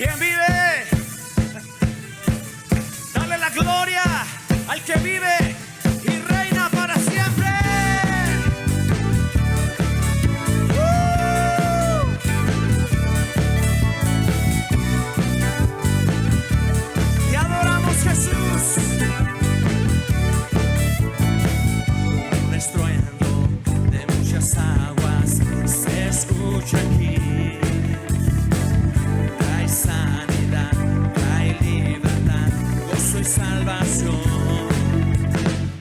¿Quién vive? Dale la gloria al que vive y reina para siempre. Te adoramos, Jesús. Un estruendo de muchas aguas se escucha aquí. Trae sanidad, trae libertad, gozo y salvación.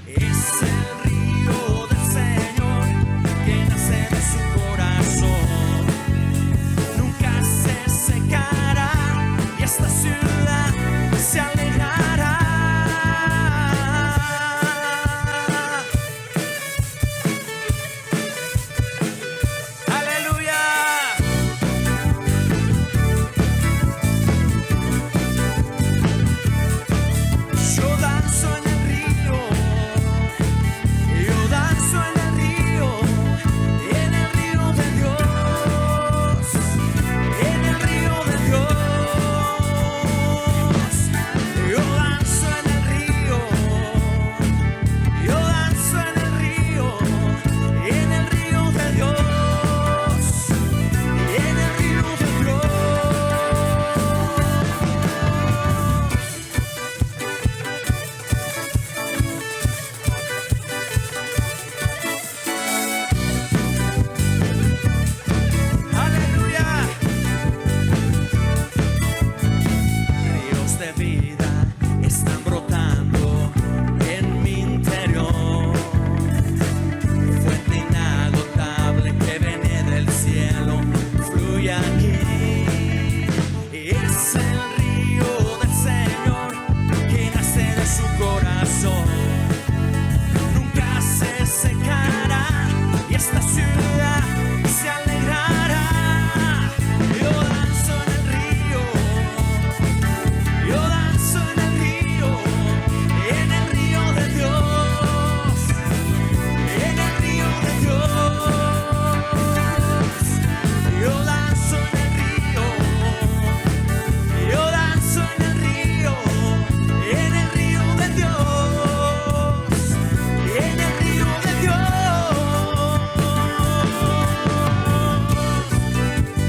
Es el río del Señor que nace de su corazón. Nunca se secará y esta ciudad se alegrará. Aleluya. Yo danzo en el río, yo danzo en el río de Dios, en el río de Dios. Yo danzo en el río, yo danzo en el río de Dios, en el río de Dios. Aleluya. Ríos de vida están brotando en mi interior. Fuente inagotable que viene del cielo fluye aquí. Es el río del Señor que nace de su corazón. Nunca se secará y esta ciudad se alegrará. Yo danzo en el río, yo danzo en el río de Dios, en el río de Dios. Yo danzo en el río, yo danzo en el río de Dios, en el río de Dios.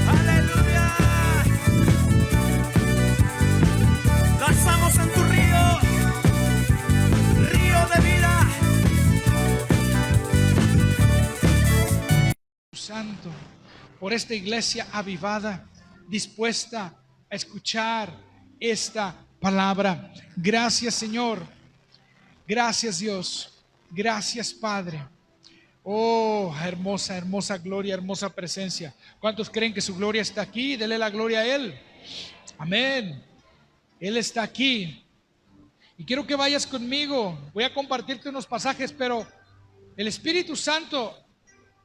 Aleluya. Danzamos en tu río, río de vida. Santo, por esta iglesia avivada, dispuesta a escuchar esta palabra. Gracias, Señor. Gracias, Dios. Gracias, Padre. Oh, hermosa, hermosa gloria, hermosa presencia. ¿Cuántos creen que su gloria está aquí? Dele la gloria a Él. Amén. Él está aquí. Y quiero que vayas conmigo. Voy a compartirte unos pasajes, pero el Espíritu Santo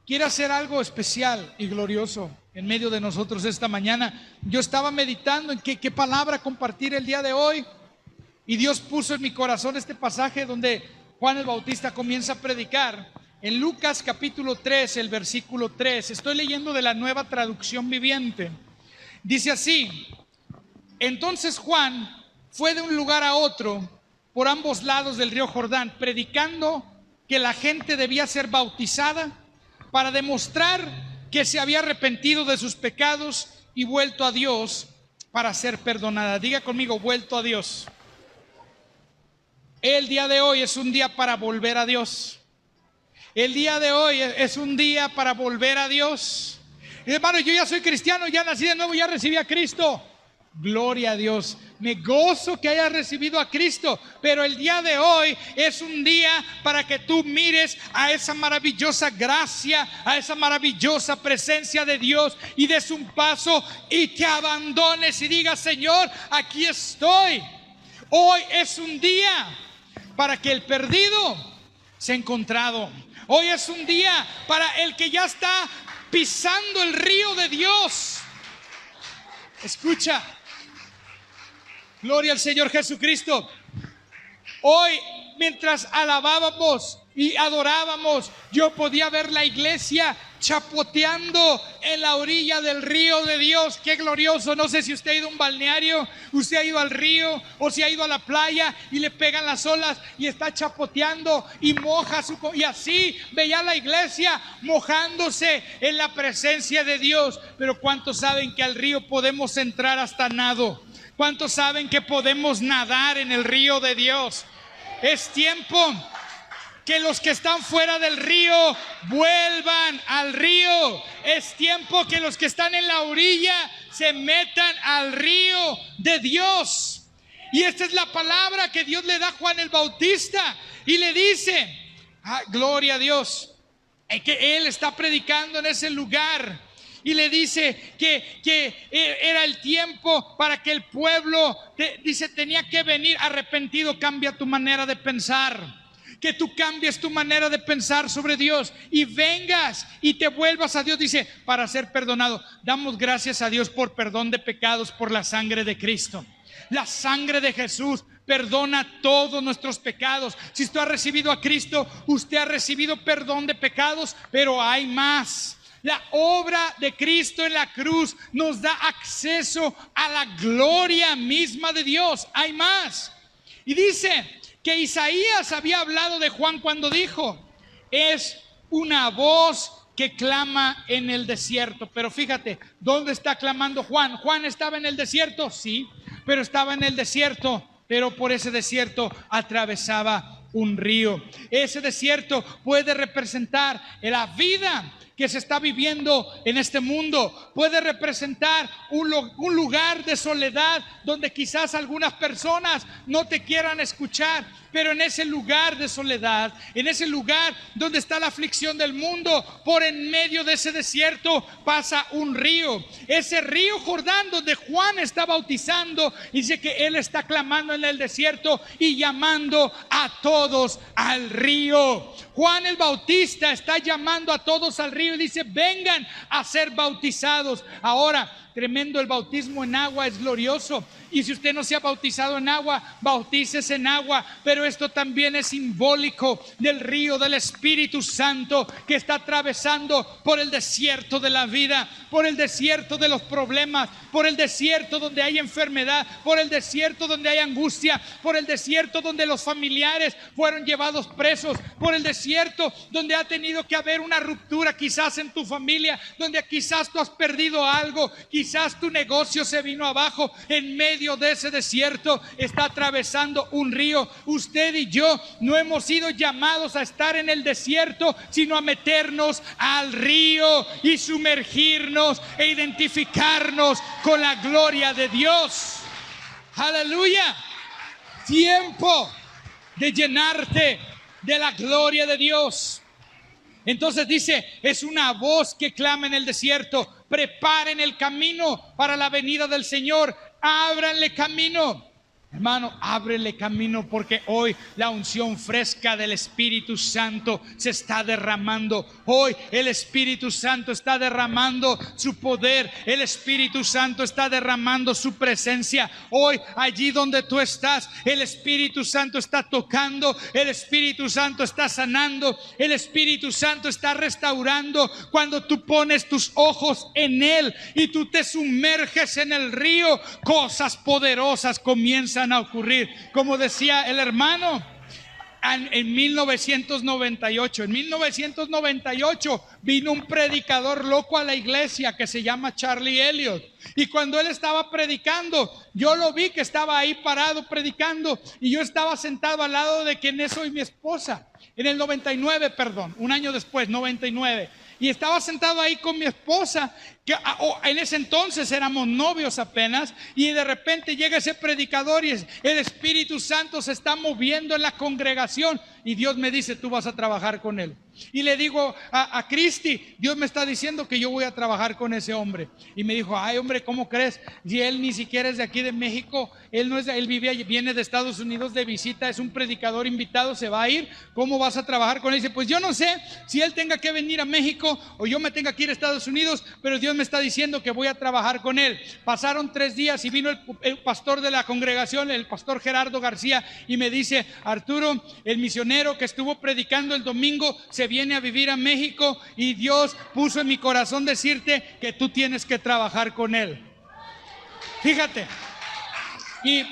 quiere hacer algo especial y glorioso en medio de nosotros esta mañana. Yo estaba meditando en qué palabra compartir el día de hoy, y Dios puso en mi corazón este pasaje donde Juan el Bautista comienza a predicar. En Lucas capítulo 3, el versículo 3. Estoy leyendo de la Nueva Traducción Viviente. Dice así: entonces Juan fue de un lugar a otro por ambos lados del río Jordán, predicando que la gente debía ser bautizada para demostrar que se había arrepentido de sus pecados y vuelto a Dios para ser perdonada. Diga conmigo: vuelto a Dios. El día de hoy es un día para volver a Dios. El día de hoy es un día para volver a Dios. Hermano, yo ya soy cristiano, ya nací de nuevo, ya recibí a Cristo. Gloria a Dios. Me gozo que hayas recibido a Cristo, pero el día de hoy es un día para que tú mires a esa maravillosa gracia, a esa maravillosa presencia de Dios, y des un paso y te abandones y digas: Señor, aquí estoy. Hoy es un día para que el perdido sea encontrado. Hoy es un día para el que ya está pisando el río de Dios. Escucha. Gloria al Señor Jesucristo. Hoy mientras alabábamos y adorábamos, yo podía ver la iglesia chapoteando en la orilla del río de Dios. Qué glorioso. No sé si usted ha ido a un balneario, usted ha ido al río o si ha ido a la playa y le pegan las olas y está chapoteando y moja y así veía la iglesia mojándose en la presencia de Dios. Pero ¿cuántos saben que al río podemos entrar hasta nado? ¿Cuántos saben que podemos nadar en el río de Dios? Es tiempo que los que están fuera del río vuelvan al río. Es tiempo que los que están en la orilla se metan al río de Dios. Y esta es la palabra que Dios le da a Juan el Bautista. Y le dice, gloria a Dios, que él está predicando en ese lugar. Y le dice que era el tiempo para que el pueblo, dice, tenía que venir arrepentido. Cambia tu manera de pensar. Que tú cambies tu manera de pensar sobre Dios y vengas y te vuelvas a Dios. Dice, para ser perdonado. Damos gracias a Dios por perdón de pecados por la sangre de Cristo. La sangre de Jesús perdona todos nuestros pecados. Si usted ha recibido a Cristo, usted ha recibido perdón de pecados, pero hay más. La obra de Cristo en la cruz nos da acceso a la gloria misma de Dios. Hay más. Y dice que Isaías había hablado de Juan cuando dijo, es una voz que clama en el desierto. Pero fíjate, ¿dónde está clamando Juan? ¿Juan estaba en el desierto? Sí, pero estaba en el desierto, pero por ese desierto atravesaba un río. Ese desierto puede representar la vida que se está viviendo en este mundo. Puede representar un lugar de soledad donde quizás algunas personas no te quieran escuchar, pero en ese lugar de soledad, en ese lugar donde está la aflicción del mundo, por en medio de ese desierto pasa un río. Ese río Jordán donde Juan está bautizando, dice que él está clamando en el desierto y llamando a todos al río. Juan el Bautista está llamando a todos al río y dice, vengan a ser bautizados. Ahora, tremendo, el bautismo en agua es glorioso. Y si usted no se ha bautizado en agua, bautícese en agua. Pero esto también es simbólico del río del Espíritu Santo que está atravesando por el desierto de la vida, por el desierto de los problemas, por el desierto donde hay enfermedad, por el desierto donde hay angustia, por el desierto donde los familiares fueron llevados presos, por el desierto donde ha tenido que haber una ruptura quizás en tu familia, donde quizás tú has perdido algo, quizás tu negocio se vino abajo. En medio de ese desierto está atravesando un río. Usted y yo no hemos sido llamados a estar en el desierto, sino a meternos al río y sumergirnos e identificarnos con la gloria de Dios. Aleluya. Tiempo de llenarte de la gloria de Dios. Entonces dice, es una voz que clama en el desierto, preparen el camino para la venida del Señor, ábranle camino. Hermano, ábrele camino, porque hoy la unción fresca del Espíritu Santo se está derramando. Hoy el Espíritu Santo está derramando su poder. El Espíritu Santo está derramando su presencia. Hoy, allí donde tú estás, el Espíritu Santo está tocando. El Espíritu Santo está sanando. El Espíritu Santo está restaurando. Cuando tú pones tus ojos en Él y tú te sumerges en el río, cosas poderosas comienzan a ocurrir. Como decía el hermano, en 1998 vino un predicador loco a la iglesia que se llama Charlie Elliott, y cuando él estaba predicando, yo lo vi que estaba ahí parado predicando, y yo estaba sentado al lado de quien es hoy mi esposa, en el 99, perdón, un año después, 99. Y estaba sentado ahí con mi esposa, que en ese entonces éramos novios apenas, y de repente llega ese predicador y el Espíritu Santo se está moviendo en la congregación. y Dios me dice, tú vas a trabajar con él. Y le digo a Cristi, Dios me está diciendo que yo voy a trabajar con ese hombre. Y me dijo, ay hombre, ¿cómo crees? Si él ni siquiera es de aquí de México, él no es él viene de Estados Unidos de visita, es un predicador invitado, se va a ir. ¿Cómo vas a trabajar con él? Y dice, pues yo no sé si él tenga que venir a México o yo me tenga que ir a Estados Unidos, pero Dios me está diciendo que voy a trabajar con él. Pasaron 3 días y vino el pastor de la congregación, el pastor Gerardo García, y me dice, Arturo, el misionero que estuvo predicando el domingo se viene a vivir a México y Dios puso en mi corazón decirte que tú tienes que trabajar con él. Fíjate. Y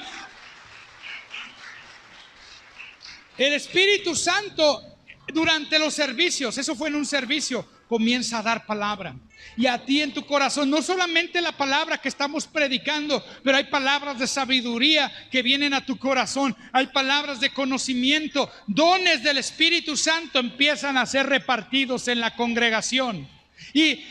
el Espíritu Santo durante los servicios, eso fue en un servicio, comienza a dar palabra. Y a ti en tu corazón, no solamente la palabra que estamos predicando, pero hay palabras de sabiduría que vienen a tu corazón. Hay palabras de conocimiento, dones del Espíritu Santo empiezan a ser repartidos en la congregación. Y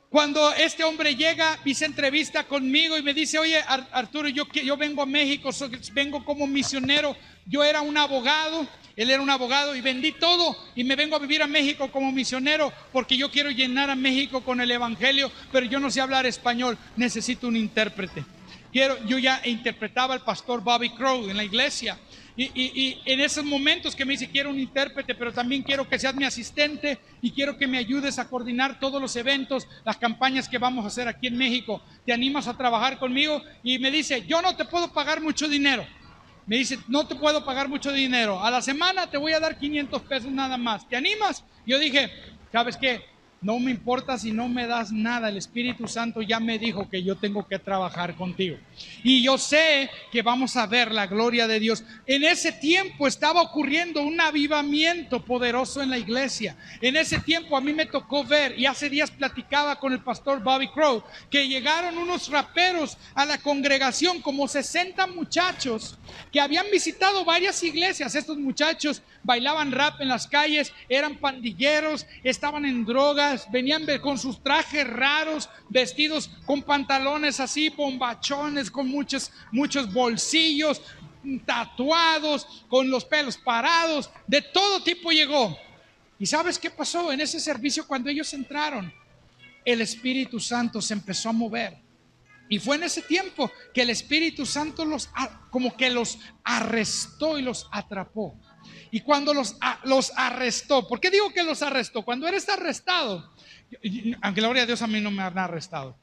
cuando este hombre llega, hice entrevista conmigo y me dice, oye Arturo, yo vengo a México, vengo como misionero. Yo era un abogado, él era un abogado y vendí todo y me vengo a vivir a México como misionero porque yo quiero llenar a México con el evangelio, pero yo no sé hablar español, necesito un intérprete. Yo ya interpretaba al pastor Bobby Crow en la iglesia y en esos momentos que me dice, quiero un intérprete, pero también quiero que seas mi asistente y quiero que me ayudes a coordinar todos los eventos, las campañas que vamos a hacer aquí en México. ¿Te animas a trabajar conmigo? Y me dice, yo no te puedo pagar mucho dinero. Me dice, no te puedo pagar mucho dinero. A la semana te voy a dar 500 pesos nada más. ¿Te animas? Yo dije, ¿sabes qué? No me importa si no me das nada. El Espíritu Santo ya me dijo que yo tengo que trabajar contigo. Y yo sé que vamos a ver la gloria de Dios. En ese tiempo estaba ocurriendo un avivamiento poderoso en la iglesia. En ese tiempo a mí me tocó ver, y hace días platicaba con el pastor Bobby Crow, que llegaron unos raperos a la congregación, como 60 muchachos que habían visitado varias iglesias. Estos muchachos bailaban rap en las calles, eran pandilleros, estaban en drogas, venían con sus trajes raros, vestidos con pantalones así, bombachones, con muchos bolsillos, tatuados, con los pelos parados, de todo tipo llegó. ¿Y sabes qué pasó en ese servicio cuando ellos entraron? El Espíritu Santo se empezó a mover. Y fue en ese tiempo que el Espíritu Santo como que los arrestó y los atrapó. Y cuando los arrestó, ¿por qué digo que los arrestó? Cuando eres arrestado, aunque gloria a Dios a mí no me han arrestado,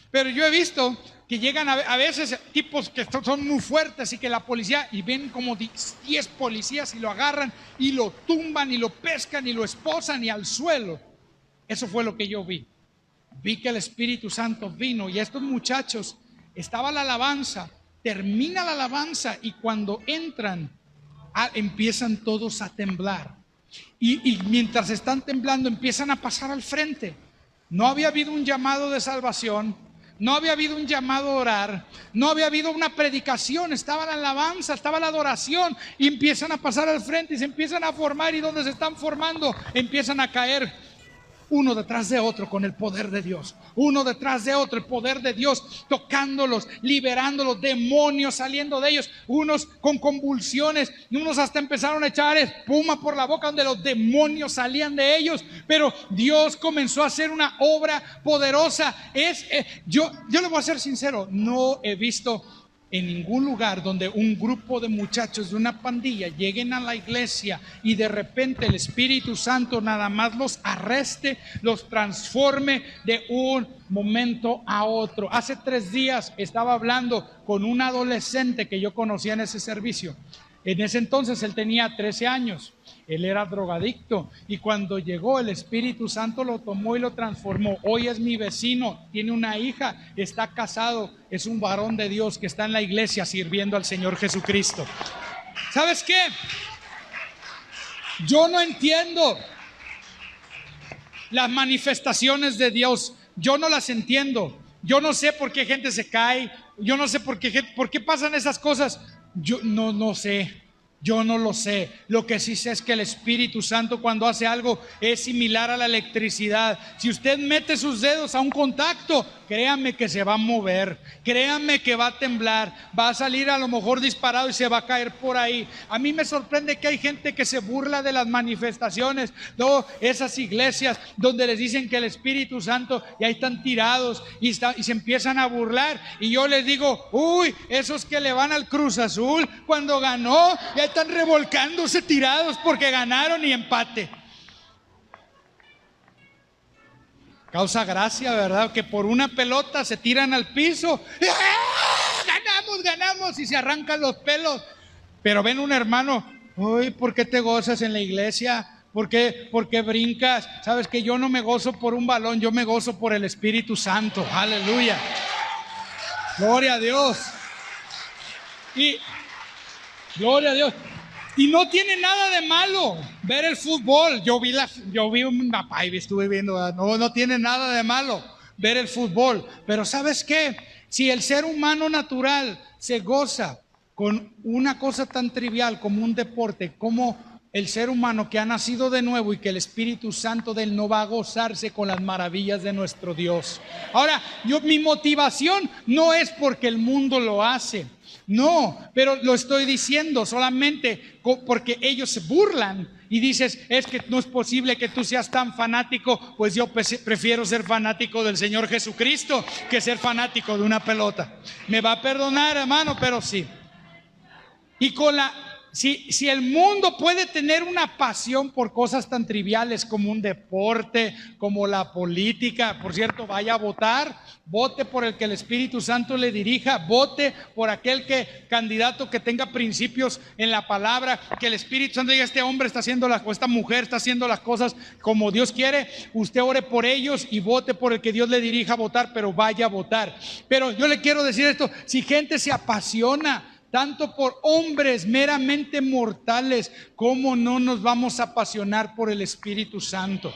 pero yo he visto que llegan a veces tipos que son muy fuertes y que la policía, y ven como 10 policías y lo agarran y lo tumban y lo pescan y lo esposan y al suelo. Eso fue lo que yo vi. Vi que el Espíritu Santo vino y estos muchachos, estaba la alabanza, termina la alabanza y cuando entran empiezan todos a temblar y mientras están temblando empiezan a pasar al frente. No había habido un llamado de salvación, no había habido un llamado a orar, no había habido una predicación, estaba la alabanza, estaba la adoración y empiezan a pasar al frente y se empiezan a formar, y donde se están formando empiezan a caer uno detrás de otro con el poder de Dios, uno detrás de otro, el poder de Dios tocándolos, liberándolos, demonios saliendo de ellos, unos con convulsiones, unos hasta empezaron a echar espuma por la boca donde los demonios salían de ellos. Pero Dios comenzó a hacer una obra poderosa. Yo le voy a ser sincero, no he visto en ningún lugar donde un grupo de muchachos de una pandilla lleguen a la iglesia y de repente el Espíritu Santo nada más los arreste, los transforme de un momento a otro. Hace 3 días estaba hablando con un adolescente que yo conocía en ese servicio. En ese entonces él tenía 13 años. Él era drogadicto y cuando llegó el Espíritu Santo lo tomó y lo transformó. Hoy es mi vecino, tiene una hija, está casado, es un varón de Dios que está en la iglesia sirviendo al Señor Jesucristo. ¿Sabes qué? Yo no entiendo las manifestaciones de Dios, yo no las entiendo. Yo no sé por qué gente se cae, yo no sé por qué pasan esas cosas. Yo no sé. Yo no lo sé. Lo que sí sé es que el Espíritu Santo cuando hace algo es similar a la electricidad. Si usted mete sus dedos a un contacto, créanme que se va a mover, créanme que va a temblar, va a salir a lo mejor disparado y se va a caer por ahí. A mí me sorprende que hay gente que se burla de las manifestaciones, no, esas iglesias donde les dicen que el Espíritu Santo, y ahí están tirados y se empiezan a burlar, y yo les digo, uy, esos que le van al Cruz Azul cuando ganó, ya están revolcándose tirados porque ganaron y empate. Causa gracia, ¿verdad? Que por una pelota se tiran al piso. ¡Ah! Ganamos, y se arrancan los pelos. Pero ven un hermano, uy, ¿por qué te gozas en la iglesia? ¿Por qué brincas? Sabes que yo no me gozo por un balón, yo me gozo por el Espíritu Santo. Aleluya. Gloria a Dios. Y gloria a Dios. Y no tiene nada de malo ver el fútbol. Yo vi un mapa y estuve viendo. No tiene nada de malo ver el fútbol. Pero ¿sabes qué? Si el ser humano natural se goza con una cosa tan trivial como un deporte, como el ser humano que ha nacido de nuevo y que el Espíritu Santo de él no va a gozarse con las maravillas de nuestro Dios. Ahora, mi motivación no es porque el mundo lo hace. No, pero lo estoy diciendo solamente porque ellos se burlan y dices, es que no es posible que tú seas tan fanático. Pues yo prefiero ser fanático del Señor Jesucristo que ser fanático de una pelota. Me va a perdonar, hermano, pero sí. Y si el mundo puede tener una pasión por cosas tan triviales como un deporte, como la política, por cierto, vaya a votar, vote por el que el Espíritu Santo le dirija, vote por aquel candidato que tenga principios en la palabra, que el Espíritu Santo diga, este hombre está haciendo o esta mujer está haciendo las cosas como Dios quiere. Usted ore por ellos y vote por el que Dios le dirija a votar, pero vaya a votar. Pero yo le quiero decir esto, si gente se apasiona tanto por hombres meramente mortales, ¿cómo no nos vamos a apasionar por el Espíritu Santo?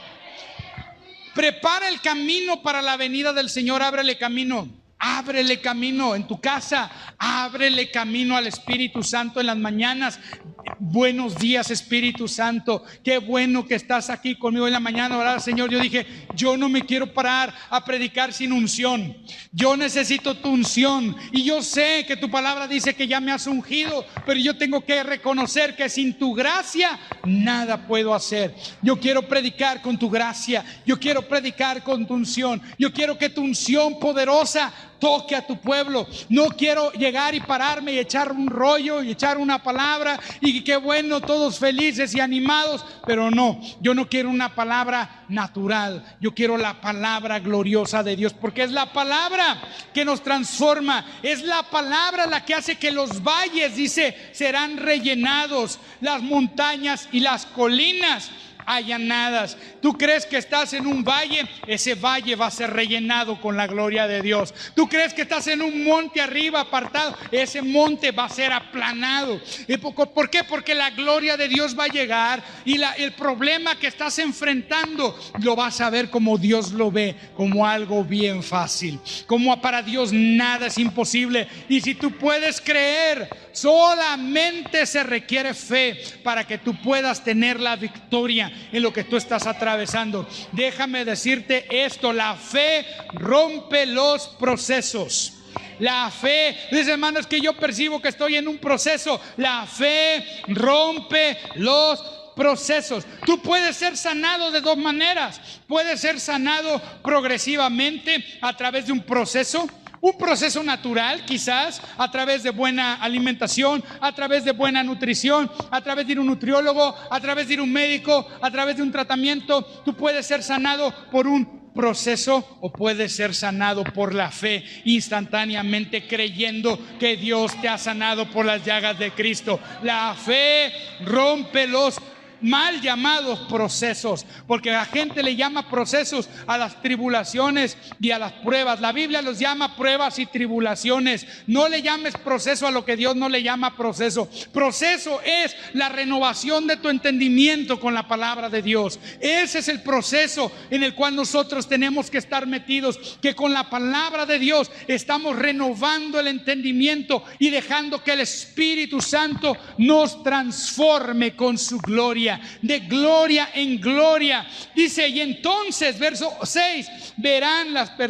Prepara el camino para la venida del Señor. Ábrele camino en tu casa, ábrele camino al Espíritu Santo en las mañanas. Buenos días, Espíritu Santo, qué bueno que estás aquí conmigo en la mañana. Orar, Señor, yo dije, yo no me quiero parar a predicar sin unción, yo necesito tu unción, y yo sé que tu palabra dice que ya me has ungido, pero yo tengo que reconocer que sin tu gracia nada puedo hacer. Yo quiero predicar con tu gracia, yo quiero predicar con tu unción, yo quiero que tu unción poderosa toque a tu pueblo. No quiero llegar y pararme y echar un rollo y echar una palabra y qué bueno, todos felices y animados, pero no, yo no quiero una palabra natural, yo quiero la palabra gloriosa de Dios, porque es la palabra que nos transforma, es la palabra la que hace que los valles, dice, serán rellenados, las montañas y las colinas allanadas. Tú crees que estás en un valle, ese valle va a ser rellenado con la gloria de Dios. Tú crees que estás en un monte arriba apartado, ese monte va a ser aplanado. ¿Por qué? Porque la gloria de Dios va a llegar y el problema que estás enfrentando lo vas a ver como Dios lo ve, como algo bien fácil, como para Dios nada es imposible. Y si tú puedes creer, solamente se requiere fe para que tú puedas tener la victoria en lo que tú estás atravesando. Déjame decirte esto, la fe rompe los procesos. La fe, dice, hermano, es que yo percibo que estoy en un proceso. La fe rompe los procesos. Tú puedes ser sanado de dos maneras. Puedes ser sanado progresivamente a través de un proceso natural, quizás a través de buena alimentación, a través de buena nutrición, a través de ir a un nutriólogo, a través de ir a un médico, a través de un tratamiento. Tú puedes ser sanado por un proceso o puedes ser sanado por la fe, instantáneamente creyendo que Dios te ha sanado por las llagas de Cristo. La fe rompe los mal llamados procesos, porque la gente le llama procesos a las tribulaciones y a las pruebas. La Biblia los llama pruebas y tribulaciones. No le llames proceso a lo que Dios no le llama proceso. Proceso es la renovación de tu entendimiento con la palabra de Dios. Ese es el proceso en el cual nosotros tenemos que estar metidos, que con la palabra de Dios estamos renovando el entendimiento y dejando que el Espíritu Santo nos transforme con su gloria. gloria, de gloria en gloria. Dice, y entonces, verso 6,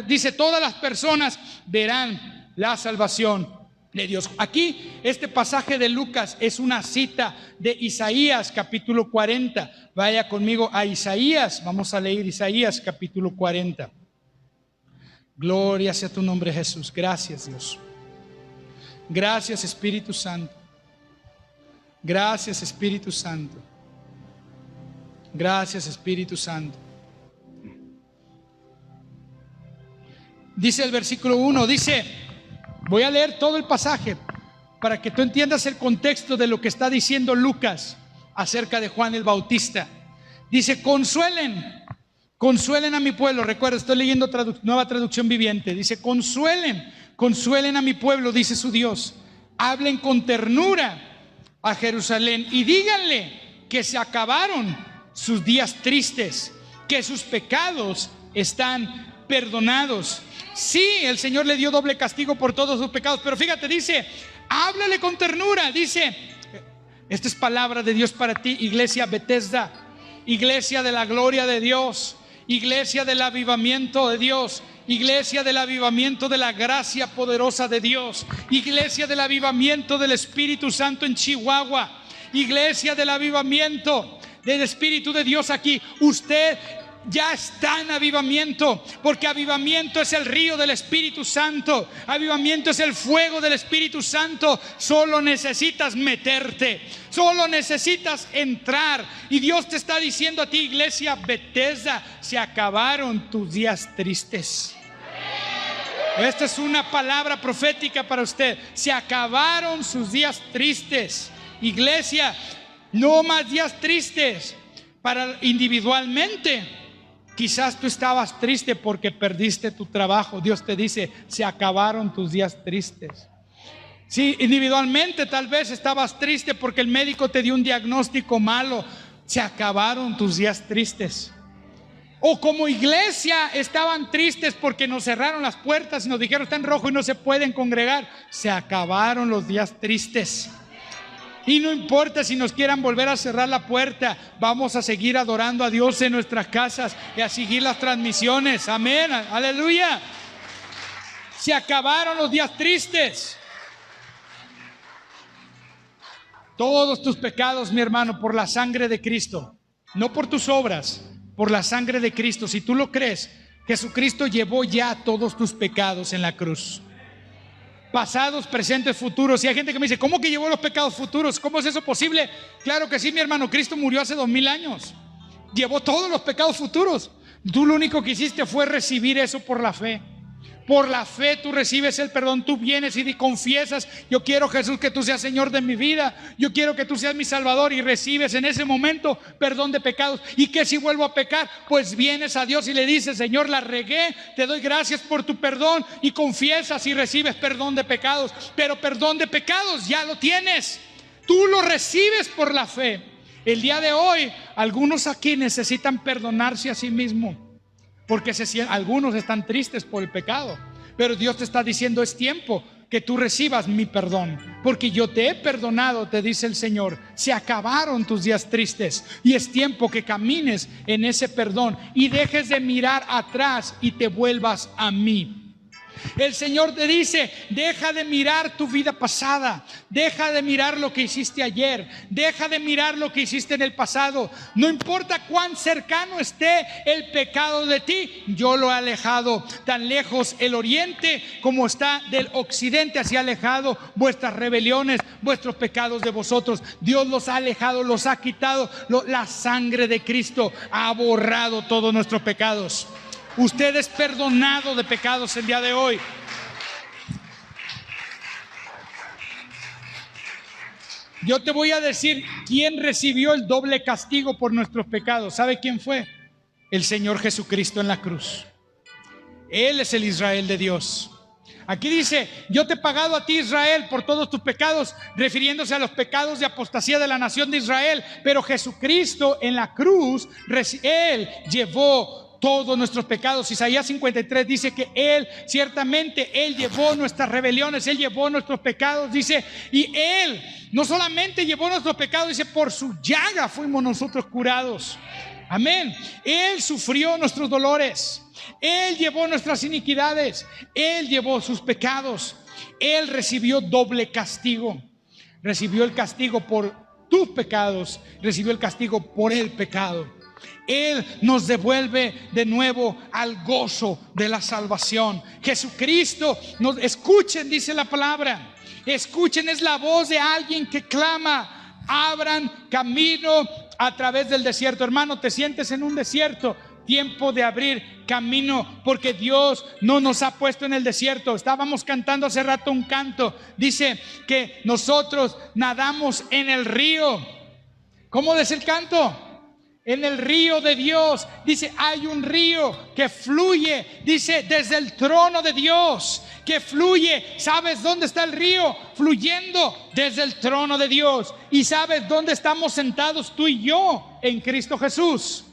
dice, todas las personas verán la salvación de Dios. Aquí este pasaje de Lucas es una cita de Isaías capítulo 40. Vaya conmigo a Isaías, vamos a leer Isaías capítulo 40. Gloria sea tu nombre, Jesús. Gracias, Dios. Gracias, Espíritu Santo. Gracias, Espíritu Santo. Gracias, Espíritu Santo. Dice el versículo 1, dice, voy a leer todo el pasaje para que tú entiendas el contexto de lo que está diciendo Lucas acerca de Juan el Bautista. Dice, consuelen a mi pueblo. Recuerda, estoy leyendo Nueva Traducción Viviente. Dice, consuelen a mi pueblo, dice su Dios. Hablen con ternura a Jerusalén y díganle que se acabaron sus días tristes, que sus pecados están perdonados. Sí, el Señor le dio doble castigo por todos sus pecados, pero fíjate, dice, háblale con ternura. Dice, esta es palabra de Dios para ti, iglesia Bethesda, iglesia de la gloria de Dios, iglesia del avivamiento de Dios, iglesia del avivamiento de la gracia poderosa de Dios, iglesia del avivamiento del Espíritu Santo en Chihuahua, iglesia del avivamiento del Espíritu de Dios aquí. Usted ya está en avivamiento, porque avivamiento es el río del Espíritu Santo, avivamiento es el fuego del Espíritu Santo. Solo necesitas meterte, solo necesitas entrar, y Dios te está diciendo a ti, iglesia Bethesda, se acabaron tus días tristes. Esta es una palabra profética para usted. Se acabaron sus días tristes, iglesia. No más días tristes para individualmente. Quizás tú estabas triste porque perdiste tu trabajo. Dios te dice, se acabaron tus días tristes. Sí, individualmente tal vez estabas triste porque el médico te dio un diagnóstico malo. Se acabaron tus días tristes. O como iglesia estaban tristes porque nos cerraron las puertas y nos dijeron está en rojo y no se pueden congregar. Se acabaron los días tristes. Y no importa si nos quieran volver a cerrar la puerta, vamos a seguir adorando a Dios en nuestras casas y a seguir las transmisiones. Amén, aleluya. Se acabaron los días tristes. Todos tus pecados, mi hermano, por la sangre de Cristo, no por tus obras, por la sangre de Cristo. Si tú lo crees, Jesucristo llevó ya todos tus pecados en la cruz. Pasados, presentes, futuros. Y hay gente que me dice, ¿cómo que llevó los pecados futuros? ¿Cómo es eso posible? Claro que sí, mi hermano. Cristo murió hace 2000 años. Llevó todos los pecados futuros. Tú lo único que hiciste fue recibir eso por la fe. Por la fe tú recibes el perdón. Tú vienes y confiesas, yo quiero, Jesús, que tú seas Señor de mi vida. Yo quiero que tú seas mi Salvador, y recibes en ese momento perdón de pecados. Y que si vuelvo a pecar, pues vienes a Dios y le dices, Señor, la regué, te doy gracias por tu perdón, y confiesas y recibes perdón de pecados. Pero perdón de pecados ya lo tienes. Tú lo recibes por la fe. El día de hoy, algunos aquí necesitan perdonarse a sí mismos, porque algunos están tristes por el pecado. Pero Dios te está diciendo, es tiempo que tú recibas mi perdón, porque yo te he perdonado, te dice el Señor. Se acabaron tus días tristes y es tiempo que camines en ese perdón y dejes de mirar atrás y te vuelvas a mí. El Señor te dice, deja de mirar tu vida pasada, deja de mirar lo que hiciste ayer, deja de mirar lo que hiciste en el pasado. No importa cuán cercano esté el pecado de ti, yo lo he alejado. Tan lejos el oriente como está del occidente, así ha alejado vuestras rebeliones, vuestros pecados de vosotros. Dios los ha alejado, los ha quitado. La sangre de Cristo ha borrado todos nuestros pecados. Usted es perdonado de pecados el día de hoy. Yo te voy a decir quién recibió el doble castigo por nuestros pecados. ¿Sabe quién fue? El Señor Jesucristo en la cruz. Él es el Israel de Dios. Aquí dice, yo te he pagado a ti, Israel, por todos tus pecados, refiriéndose a los pecados de apostasía de la nación de Israel. Pero Jesucristo en la cruz, Él llevó todos nuestros pecados. Isaías 53 dice que Él, ciertamente, Él llevó nuestras rebeliones, Él llevó nuestros pecados, dice, y Él no solamente llevó nuestros pecados, dice, por su llaga fuimos nosotros curados. Amén. Él sufrió nuestros dolores, Él llevó nuestras iniquidades, Él llevó sus pecados, Él recibió doble castigo. Recibió el castigo por tus pecados, recibió el castigo por el pecado. Él nos devuelve de nuevo al gozo de la salvación. Jesucristo, escuchen, dice la palabra, escuchen, es la voz de alguien que clama: abran camino a través del desierto. Hermano, te sientes en un desierto, tiempo de abrir camino, porque Dios no nos ha puesto en el desierto. Estábamos cantando hace rato un canto, dice que nosotros nadamos en el río. ¿Cómo es el canto? En el río de Dios. Dice, hay un río que fluye, dice, desde el trono de Dios, que fluye. ¿Sabes dónde está el río? Fluyendo desde el trono de Dios. ¿Y sabes dónde estamos sentados tú y yo? En Cristo Jesús.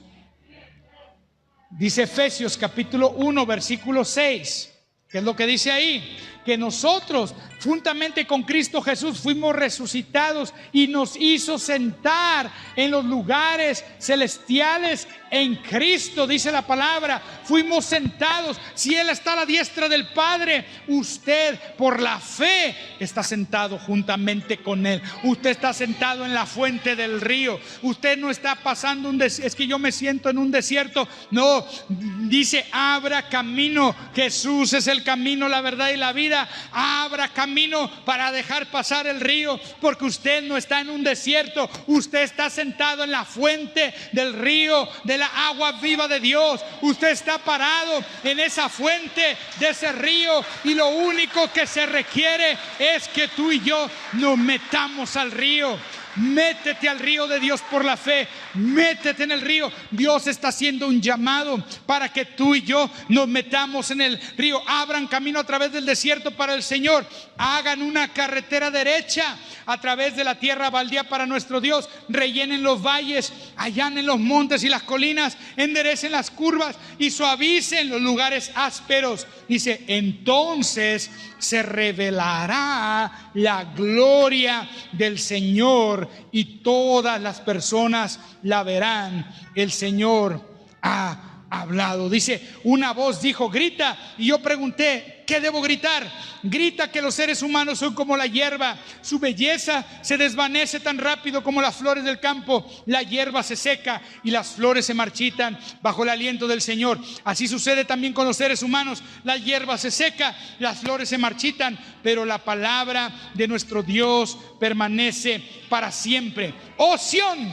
Dice Efesios capítulo 1 versículo 6. ¿Qué es lo que dice ahí? Que nosotros, juntamente con Cristo Jesús, fuimos resucitados y nos hizo sentar en los lugares celestiales en Cristo, dice la palabra. Fuimos sentados. Si Él está a la diestra del Padre, usted por la fe está sentado juntamente con Él. Usted está sentado en la fuente del río. Usted no está pasando es que yo me siento en un desierto. No, dice, abra camino. Jesús es el camino, la verdad y la vida. Abra camino para dejar pasar el río, porque usted no está en un desierto. Usted está sentado en la fuente del río, de la agua viva de Dios. Usted está parado en esa fuente de ese río, y lo único que se requiere es que tú y yo nos metamos al río. Métete al río de Dios por la fe. Métete en el río. Dios está haciendo un llamado para que tú y yo nos metamos en el río. Abran camino a través del desierto para el Señor. Hagan una carretera derecha a través de la tierra baldía para nuestro Dios. Rellenen los valles, allanen los montes y las colinas, enderecen las curvas y suavicen los lugares ásperos. Dice, entonces se revelará la gloria del Señor y todas las personas la verán. El Señor ha hablado. Dice, una voz dijo, grita. Y yo pregunté, ¿qué debo gritar? Grita que los seres humanos son como la hierba. Su belleza se desvanece tan rápido como las flores del campo. La hierba se seca y las flores se marchitan bajo el aliento del Señor. Así sucede también con los seres humanos. La hierba se seca, las flores se marchitan, pero la palabra de nuestro Dios permanece para siempre. ¡Oh, Sión!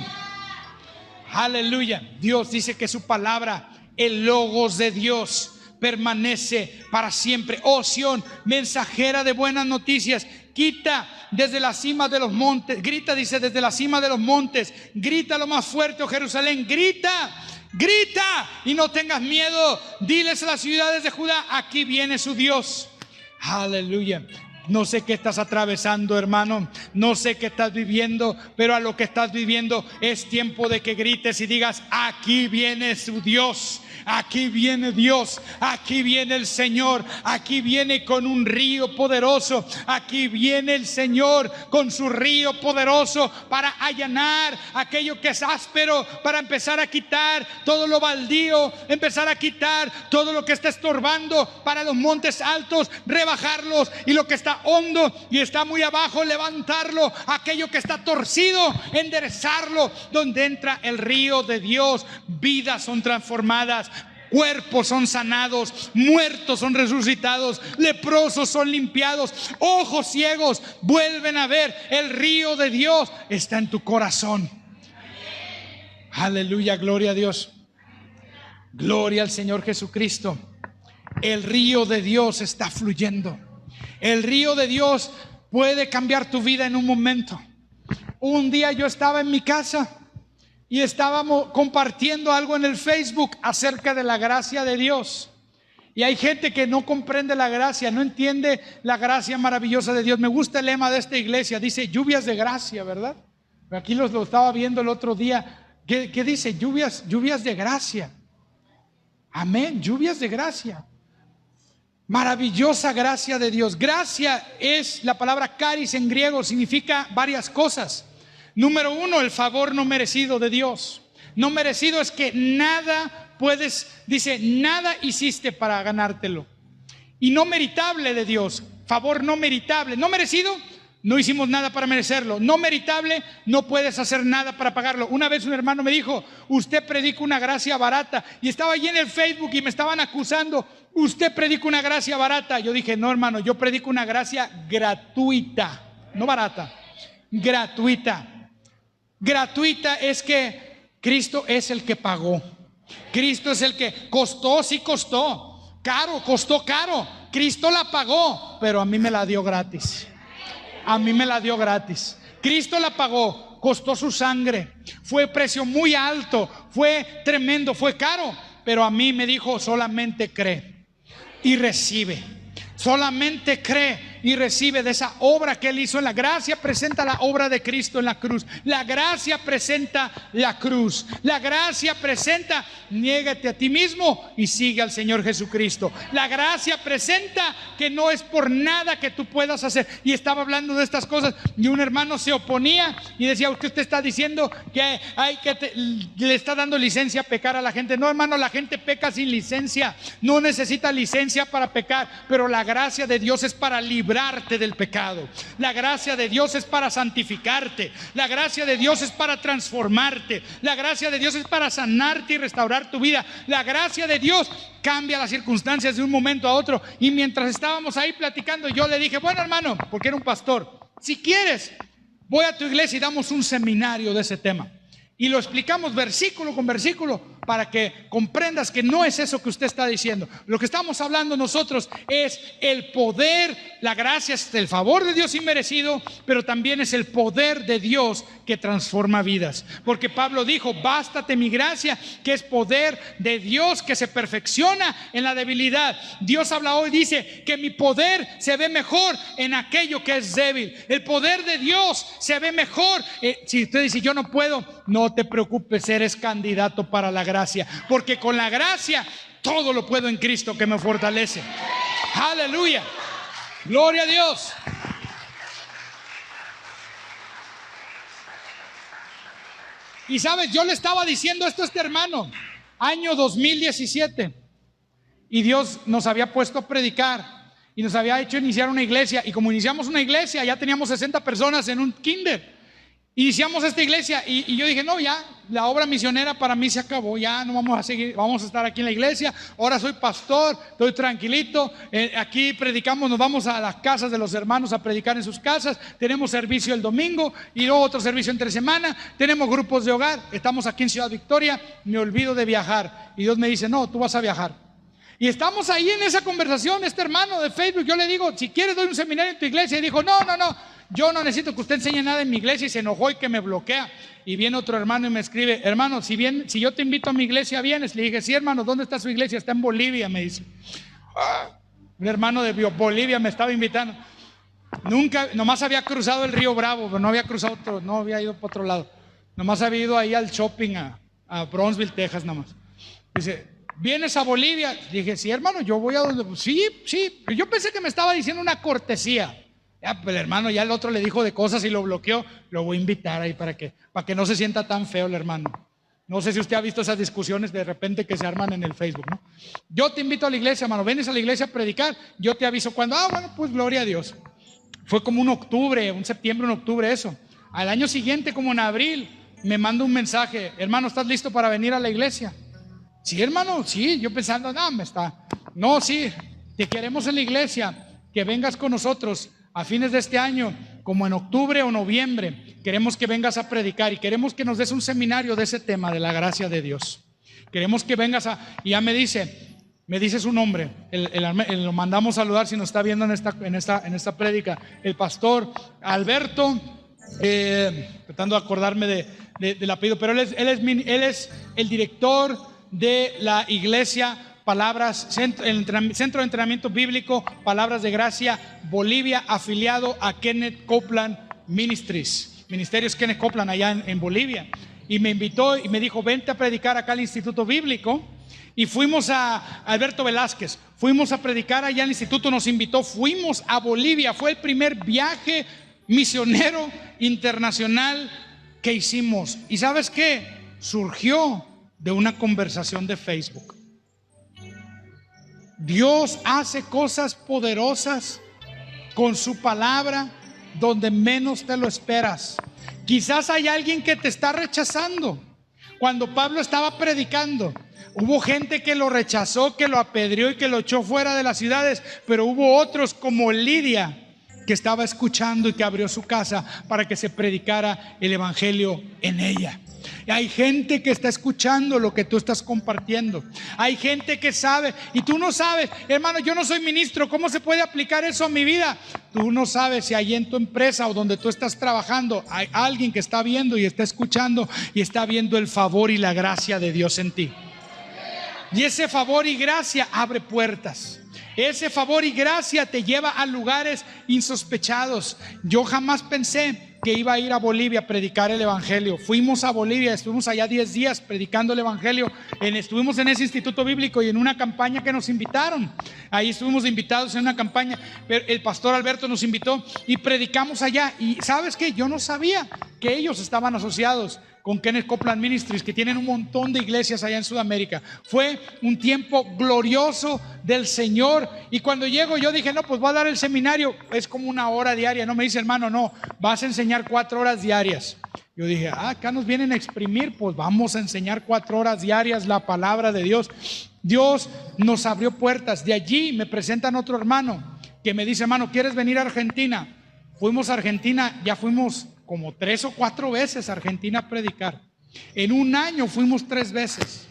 Aleluya. Dios dice que su palabra, el logos de Dios, permanece para siempre. Oh Sión, mensajera de buenas noticias, quita desde la cima de los montes, grita, dice, desde la cima de los montes, grita lo más fuerte, oh Jerusalén, grita, grita y no tengas miedo. Diles a las ciudades de Judá, aquí viene su Dios. Aleluya. No sé qué estás atravesando, hermano, no sé qué estás viviendo, pero a lo que estás viviendo es tiempo de que grites y digas, aquí viene su Dios. Aquí viene Dios, aquí viene el Señor, aquí viene con un río poderoso, aquí viene el Señor con su río poderoso para allanar aquello que es áspero, para empezar a quitar todo lo baldío, empezar a quitar todo lo que está estorbando, para los montes altos rebajarlos, y lo que está hondo y está muy abajo levantarlo, aquello que está torcido enderezarlo. Donde entra el río de Dios, vidas son transformadas, cuerpos son sanados, muertos son resucitados, leprosos son limpiados, ojos ciegos vuelven a ver. El río de Dios está en tu corazón. Aleluya, gloria a Dios, gloria al Señor Jesucristo. El río de Dios está fluyendo. El río de Dios puede cambiar tu vida en un momento. Un día yo estaba en mi casa y estábamos compartiendo algo en el Facebook acerca de la gracia de Dios. Y hay gente que no comprende la gracia, no entiende la gracia maravillosa de Dios. Me gusta el lema de esta iglesia, dice lluvias de gracia, ¿verdad? Aquí lo estaba viendo el otro día. ¿Qué dice? Lluvias de gracia. Amén, lluvias de gracia. Maravillosa gracia de Dios. Gracia es la palabra charis en griego, significa varias cosas. Número uno, el favor no merecido de Dios. No merecido es que nada puedes, dice, nada hiciste para ganártelo. Y no meritable de Dios, favor no meritable. No merecido, no hicimos nada para merecerlo. No meritable, no puedes hacer nada para pagarlo. Una vez un hermano me dijo, usted predica una gracia barata. Y estaba allí en el Facebook y me estaban acusando, usted predica una gracia barata. Yo dije, no, hermano, yo predico una gracia gratuita, no barata, gratuita. Gratuita es que Cristo es el que pagó. Cristo es el que costó, sí costó. Caro, costó caro. Cristo la pagó, pero a mí me la dio gratis. A mí me la dio gratis. Cristo la pagó, costó su sangre. Fue precio muy alto, fue tremendo, fue caro. Pero a mí me dijo, solamente cree y recibe. Solamente cree y recibe de esa obra que Él hizo. En la gracia presenta la obra de Cristo en la cruz. La gracia presenta la cruz. La gracia presenta, niégate a ti mismo y sigue al Señor Jesucristo. La gracia presenta que no es por nada que tú puedas hacer. Y estaba hablando de estas cosas y un hermano se oponía y decía, usted está diciendo que le está dando licencia a pecar a la gente. No, hermano, la gente peca sin licencia. No necesita licencia para pecar, pero la gracia de Dios es para librarte del pecado. La gracia de Dios es para santificarte. La gracia de Dios es para transformarte. La gracia de Dios es para sanarte y restaurar tu vida. La gracia de Dios cambia las circunstancias de un momento a otro. Y mientras estábamos ahí platicando, yo le dije, bueno, hermano, porque era un pastor, si quieres, voy a tu iglesia y damos un seminario de ese tema. Y lo explicamos versículo con versículo para que comprendas que no es eso que usted está diciendo. Lo que estamos hablando nosotros es el poder, la gracia es el favor de Dios inmerecido, pero también es el poder de Dios que transforma vidas. Porque Pablo dijo, bástate mi gracia, que es poder de Dios que se perfecciona en la debilidad. Dios habla hoy, dice que mi poder se ve mejor en aquello que es débil. El poder de Dios se ve mejor. Si usted dice, yo no puedo, no te preocupes, eres candidato para la gracia, porque con la gracia todo lo puedo en Cristo que me fortalece. Aleluya, gloria a Dios. Y sabes, yo le estaba diciendo esto a este hermano, año 2017, y Dios nos había puesto a predicar y nos había hecho iniciar una iglesia. Y como iniciamos una iglesia, ya teníamos 60 personas en un kinder. Iniciamos esta iglesia y yo dije, no, ya la obra misionera para mí se acabó, ya no vamos a seguir, vamos a estar aquí en la iglesia. Ahora soy pastor, estoy tranquilito, aquí predicamos, nos vamos a las casas de los hermanos a predicar en sus casas. Tenemos servicio el domingo y luego otro servicio entre semana. Tenemos grupos de hogar, estamos aquí en Ciudad Victoria. Me olvido de viajar y Dios me dice, no, tú vas a viajar. Y estamos ahí en esa conversación, este hermano de Facebook, yo le digo, si quieres doy un seminario en tu iglesia. Y dijo, no, yo no necesito que usted enseñe nada en mi iglesia. Y se enojó y que me bloquea. Y viene otro hermano y me escribe, hermano, si yo te invito a mi iglesia, ¿vienes? Le dije, sí, hermano, ¿dónde está su iglesia? Está en Bolivia, me dice. Un hermano de Bolivia me estaba invitando. Nomás había cruzado el río Bravo, pero no había cruzado no había ido para otro lado. Nomás había ido ahí al shopping a Brownsville, Texas, nomás. Dice, ¿vienes a Bolivia? Dije, sí, hermano, yo voy a donde. Sí. Yo pensé que me estaba diciendo una cortesía. Ya, pues el hermano, ya el otro le dijo de cosas y lo bloqueó. Lo voy a invitar ahí para que no se sienta tan feo el hermano. No sé si usted ha visto esas discusiones de repente que se arman en el Facebook, ¿no? Yo te invito a la iglesia, hermano. Vienes a la iglesia a predicar. Yo te aviso cuando. Bueno, pues gloria a Dios. Fue como un septiembre, un octubre eso. Al año siguiente, como en abril, me manda un mensaje, hermano, ¿estás listo para venir a la iglesia? Sí, hermano, sí. Yo pensando, no, sí, te queremos en la iglesia, que vengas con nosotros a fines de este año, como en octubre o noviembre. Queremos que vengas a predicar y queremos que nos des un seminario de ese tema, de la gracia de Dios. Queremos que vengas y ya me dice su nombre, lo mandamos a saludar si nos está viendo en esta prédica, el pastor Alberto, tratando de acordarme del apellido, pero él es el director de la iglesia Centro de Entrenamiento Bíblico Palabras de Gracia Bolivia, afiliado a Kenneth Copeland Ministries, Ministerios Kenneth Copeland allá en Bolivia. y me invitó y me dijo, vente a predicar acá al Instituto Bíblico. Y fuimos a Alberto Velázquez, fuimos a predicar allá al instituto, nos invitó, fuimos a Bolivia, fue el primer viaje misionero internacional que hicimos. ¿Y sabes qué? Surgió de una conversación de Facebook. Dios hace cosas poderosas con su palabra donde menos te lo esperas. Quizás hay alguien que te está rechazando. Cuando Pablo estaba predicando, hubo gente que lo rechazó, que lo apedreó y que lo echó fuera de las ciudades, pero hubo otros como Lidia que estaba escuchando y que abrió su casa para que se predicara el evangelio en ella. Y hay gente que está escuchando lo que tú estás compartiendo. Hay gente que sabe y tú no sabes. Hermano, yo no soy ministro, ¿cómo se puede aplicar eso a mi vida? Tú no sabes si ahí en tu empresa o donde tú estás trabajando hay alguien que está viendo y está escuchando y está viendo el favor y la gracia de Dios en ti. Y ese favor y gracia abre puertas. Ese favor y gracia te lleva a lugares insospechados. Yo jamás pensé que iba a ir a Bolivia a predicar el evangelio. Fuimos a Bolivia, estuvimos allá 10 días predicando el evangelio. Estuvimos en ese instituto bíblico y en una campaña que nos invitaron. Ahí estuvimos invitados en una campaña. El pastor Alberto nos invitó y predicamos allá. Y ¿sabes qué? Yo no sabía que ellos estaban asociados con Kenneth Copeland Ministries, que tienen un montón de iglesias allá en Sudamérica. Fue un tiempo glorioso del Señor. Y cuando llego yo dije, no, pues voy a dar el seminario, es como 1 hora diaria. No, me dice, hermano, no, vas a enseñar 4 horas diarias. Yo dije, acá nos vienen a exprimir, pues vamos a enseñar 4 horas diarias la palabra de Dios. Dios nos abrió puertas. De allí me presentan otro hermano que me dice, hermano, ¿quieres venir a Argentina? Fuimos a Argentina, ya fuimos como 3 o 4 veces a Argentina a predicar. En un año fuimos 3 veces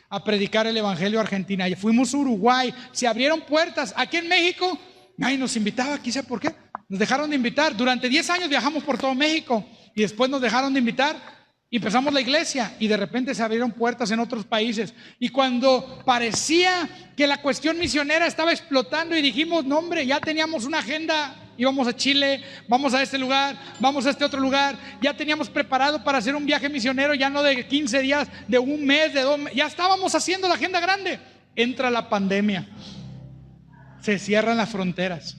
a predicar el evangelio a Argentina. Y fuimos a Uruguay, se abrieron puertas. Aquí en México nadie nos invitaba, quizá por qué. Nos dejaron de invitar. Durante 10 años viajamos por todo México y después nos dejaron de invitar. Y empezamos la iglesia y de repente se abrieron puertas en otros países. Y cuando parecía que la cuestión misionera estaba explotando y dijimos, no hombre, ya teníamos una agenda. Íbamos a Chile, vamos a este lugar, vamos a este otro lugar. Ya teníamos preparado para hacer un viaje misionero, ya no de 15 días, de 1 mes, de 2 meses. Ya estábamos haciendo la agenda grande. Entra la pandemia, se cierran las fronteras.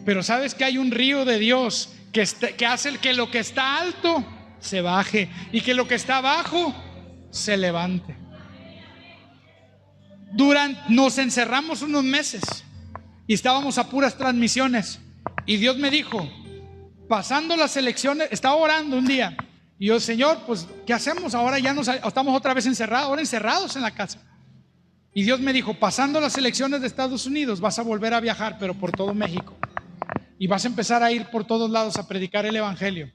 Pero sabes que hay un río de Dios que hace que lo que está alto se baje y que lo que está abajo se levante. Nos encerramos unos meses y estábamos a puras transmisiones. Y Dios me dijo, pasando las elecciones, estaba orando un día. Y yo, Señor, pues, ¿qué hacemos? Ahora ya estamos otra vez encerrados, ahora encerrados en la casa. Y Dios me dijo, pasando las elecciones de Estados Unidos, vas a volver a viajar, pero por todo México. Y vas a empezar a ir por todos lados a predicar el evangelio.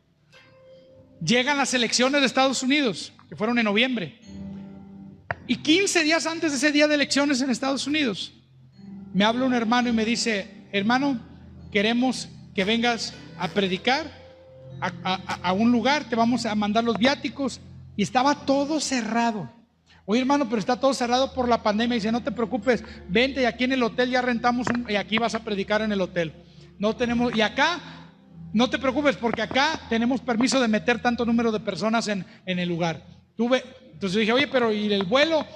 Llegan las elecciones de Estados Unidos, que fueron en noviembre. Y 15 días antes de ese día de elecciones en Estados Unidos, me habla un hermano y me dice, hermano, queremos que vengas a predicar a un lugar, te vamos a mandar los viáticos. Y estaba todo cerrado. Oye, hermano, pero está todo cerrado por la pandemia. Y dice, no te preocupes, vente, y aquí en el hotel ya rentamos y aquí vas a predicar en el hotel. No tenemos, y acá, no te preocupes, porque acá tenemos permiso de meter tanto número de personas en el lugar. Entonces dije, oye, pero ¿y el vuelo?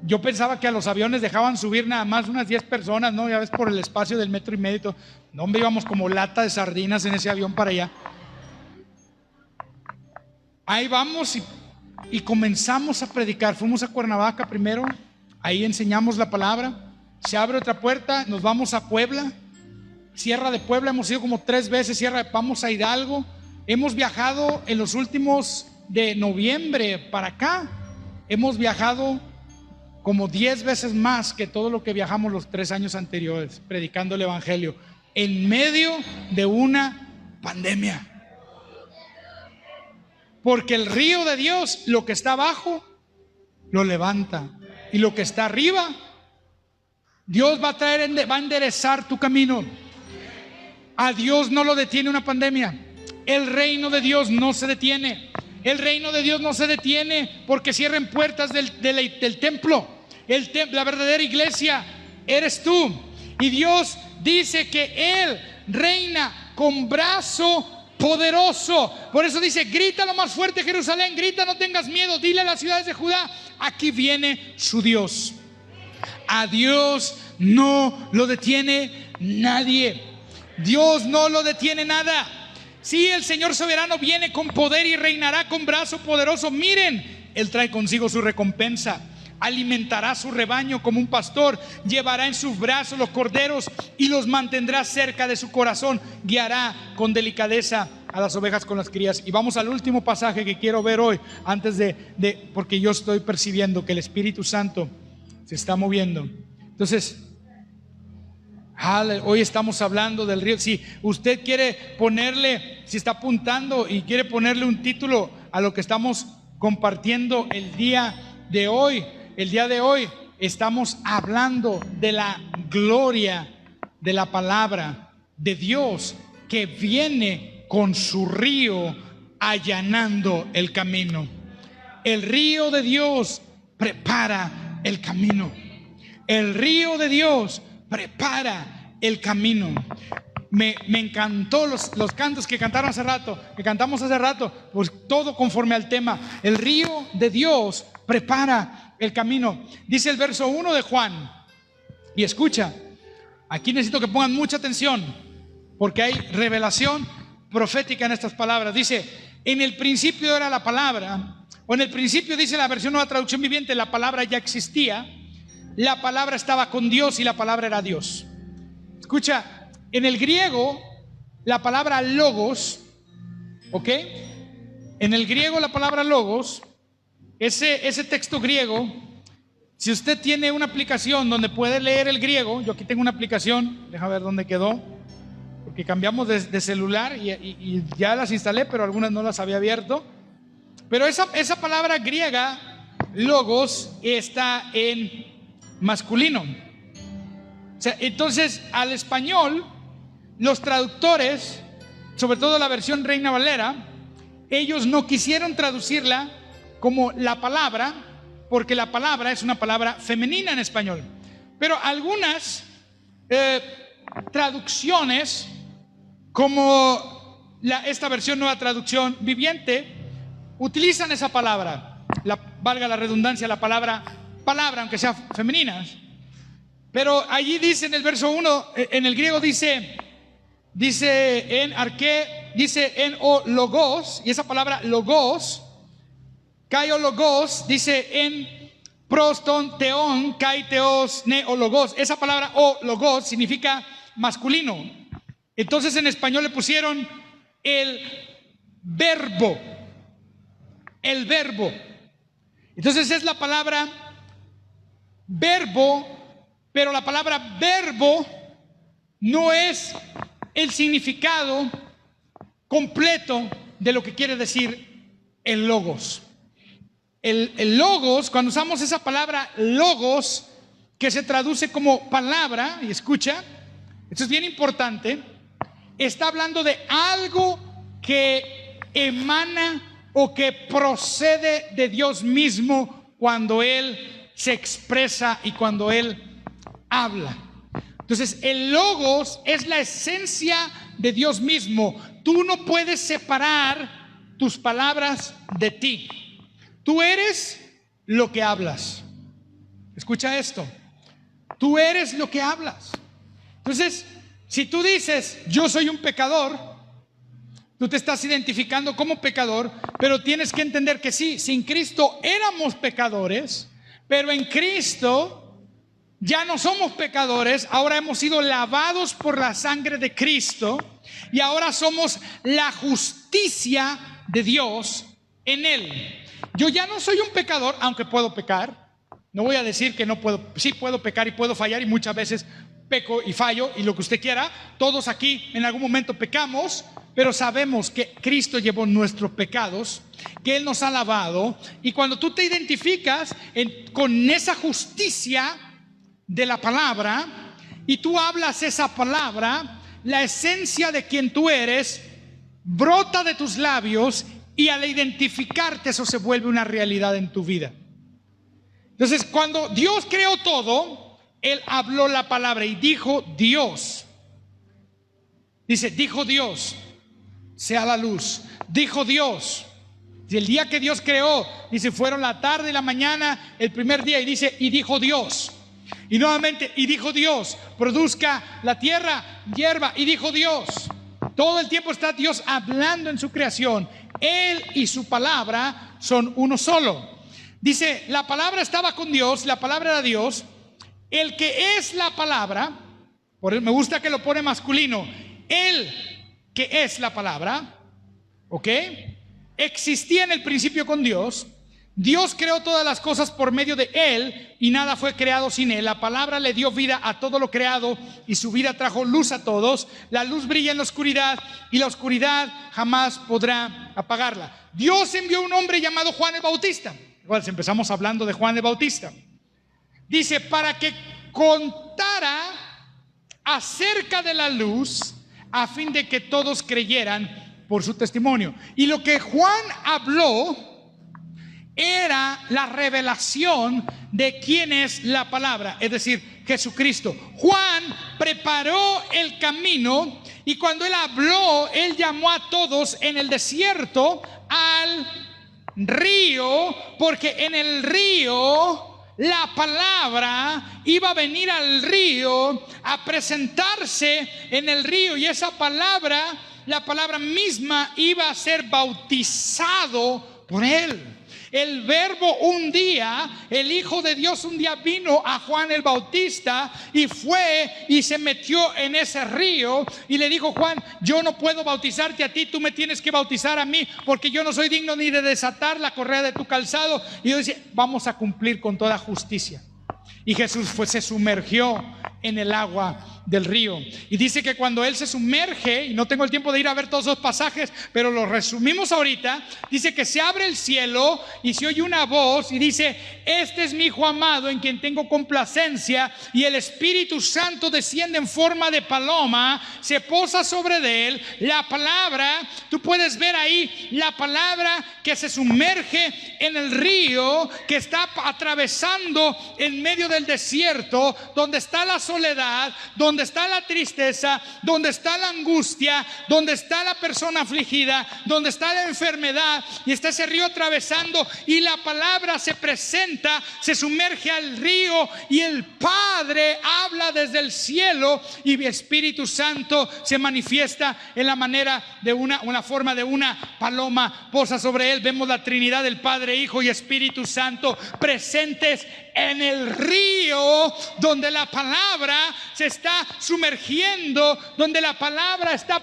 Yo pensaba que a los aviones dejaban subir nada más unas 10 personas, ¿no? Ya ves, por el espacio del 1,5 metros. No, hombre, íbamos como lata de sardinas en ese avión para allá. Ahí vamos y comenzamos a predicar. Fuimos a Cuernavaca primero, ahí enseñamos la palabra. Se abre otra puerta, nos vamos a Puebla, Sierra de Puebla, hemos ido como 3 veces, vamos a Hidalgo. Hemos viajado en los últimos de noviembre para acá, hemos viajado como 10 veces más que todo lo que viajamos los 3 años anteriores, predicando el evangelio, en medio de una pandemia. Porque el río de Dios, lo que está abajo, lo levanta. Y lo que está arriba, Dios va a enderezar tu camino. A Dios no lo detiene una pandemia. El reino de Dios no se detiene. El reino de Dios no se detiene porque cierren puertas del templo. La verdadera iglesia eres tú. Y Dios dice que Él reina con brazo poderoso. Por eso dice: grita lo más fuerte, Jerusalén, grita, no tengas miedo, dile a las ciudades de Judá, aquí viene su Dios. A Dios no lo detiene nadie. Dios no lo detiene nada. Sí, el Señor soberano viene con poder y reinará con brazo poderoso. Miren, Él trae consigo su recompensa. Alimentará su rebaño como un pastor, llevará en sus brazos los corderos y los mantendrá cerca de su corazón. Guiará con delicadeza a las ovejas con las crías. Y vamos al último pasaje que quiero ver hoy, antes porque yo estoy percibiendo que el Espíritu Santo se está moviendo. Entonces, hoy estamos hablando del río. Si usted quiere ponerle, si está apuntando y quiere ponerle un título a lo que estamos compartiendo el día de hoy estamos hablando de la gloria de la palabra de Dios que viene con su río allanando el camino. El río de Dios prepara el camino. El río de Dios prepara el camino. Me encantó los cantos que cantamos hace rato, pues todo conforme al tema. El río de Dios prepara el camino. Dice el verso 1 de Juan, y escucha, aquí necesito que pongan mucha atención, porque hay revelación profética en estas palabras. Dice: en el principio era la palabra, o en el principio, dice la versión Nueva Traducción Viviente, la palabra ya existía, la palabra estaba con Dios y la palabra era Dios. Escucha, en el griego la palabra logos, ¿ok? En el griego la palabra logos, ese texto griego, si usted tiene una aplicación donde puede leer el griego, yo aquí tengo una aplicación, déjame ver dónde quedó, porque cambiamos de celular y ya las instalé, pero algunas no las había abierto. Pero esa palabra griega, logos, está en masculino. O sea, entonces al español, los traductores, sobre todo la versión Reina Valera, ellos no quisieron traducirla como la palabra, porque la palabra es una palabra femenina en español. Pero algunas traducciones, como esta versión Nueva Traducción Viviente, utilizan esa palabra, valga la redundancia, la palabra, aunque sea femenina. Pero allí dice en el verso 1, en el griego dice en arqué, dice en o logos, y esa palabra logos, kai o logos, dice en proston, teon, kai, teos, ne o logos. Esa palabra o logos significa masculino. Entonces en español le pusieron el verbo. Entonces es la palabra verbo, pero la palabra verbo no es el significado completo de lo que quiere decir el logos. El logos, cuando usamos esa palabra logos, que se traduce como palabra, y escucha, esto es bien importante, está hablando de algo que emana o que procede de Dios mismo cuando Él se expresa y cuando Él habla. Entonces el logos es la esencia de Dios mismo. Tú no puedes separar tus palabras de ti. Tú eres lo que hablas. Escucha esto. Tú eres lo que hablas. Entonces, si tú dices yo soy un pecador, tú te estás identificando como pecador, pero tienes que entender que sí, sin Cristo éramos pecadores, pero en Cristo ya no somos pecadores, ahora hemos sido lavados por la sangre de Cristo y ahora somos la justicia de Dios en Él. Yo ya no soy un pecador, aunque puedo pecar. No voy a decir que no puedo, sí puedo pecar y puedo fallar, y muchas veces peco y fallo y lo que usted quiera. Todos aquí en algún momento pecamos, pero sabemos que Cristo llevó nuestros pecados, que Él nos ha lavado, y cuando tú te identificas con esa justicia de la palabra y tú hablas esa palabra, la esencia de quien tú eres brota de tus labios, y al identificarte eso se vuelve una realidad en tu vida. Entonces cuando Dios creó todo, Él habló la palabra y dijo Dios. Dice, dijo Dios. sea la luz. Dijo Dios. Y el día que Dios creó, dice, fueron la tarde y la mañana, el primer día, y dice, y dijo Dios. Y nuevamente, y dijo Dios, produzca la tierra hierba, y dijo Dios. Todo el tiempo está Dios hablando en su creación. Él y su palabra son uno solo. Dice, la palabra estaba con Dios, la palabra era Dios. El que es la palabra, por eso me gusta que lo pone masculino, el que es la palabra, ¿ok? Existía en el principio con Dios. Dios creó todas las cosas por medio de Él y nada fue creado sin Él. La palabra le dio vida a todo lo creado y su vida trajo luz a todos. La luz brilla en la oscuridad y la oscuridad jamás podrá apagarla. Dios envió un hombre llamado Juan el Bautista. Igual, empezamos hablando de Juan el Bautista. Dice, para que contara acerca de la luz a fin de que todos creyeran por su testimonio. Y lo que Juan habló era la revelación de quién es la palabra, es decir, Jesucristo. Juan preparó el camino y cuando él habló, él llamó a todos en el desierto al río, porque en el río la palabra iba a venir al río a presentarse en el río, y esa palabra, la palabra misma, iba a ser bautizado por él. El verbo un día, el Hijo de Dios un día vino a Juan el Bautista y fue y se metió en ese río y le dijo: Juan, yo no puedo bautizarte a ti, tú me tienes que bautizar a mí, porque yo no soy digno ni de desatar la correa de tu calzado. Y yo decía: vamos a cumplir con toda justicia. Y Jesús se sumergió en el agua del río. Y dice que cuando él se sumerge, y no tengo el tiempo de ir a ver todos los pasajes, pero los resumimos ahorita, dice que se abre el cielo y se oye una voz y dice: este es mi Hijo amado en quien tengo complacencia. Y el Espíritu Santo desciende en forma de paloma, se posa sobre él. La palabra, tú puedes ver ahí la palabra que se sumerge en el río, que está atravesando en medio del desierto, donde está la soledad, donde está la tristeza, donde está la angustia, donde está la persona afligida, donde está la enfermedad, y está ese río atravesando, y la palabra se presenta, se sumerge al río, y el Padre habla desde el cielo, y el Espíritu Santo se manifiesta en la manera de una forma de una paloma, posa sobre él. Vemos la Trinidad del Padre, Hijo y Espíritu Santo presentes en el río, donde la palabra se está sumergiendo, donde la palabra está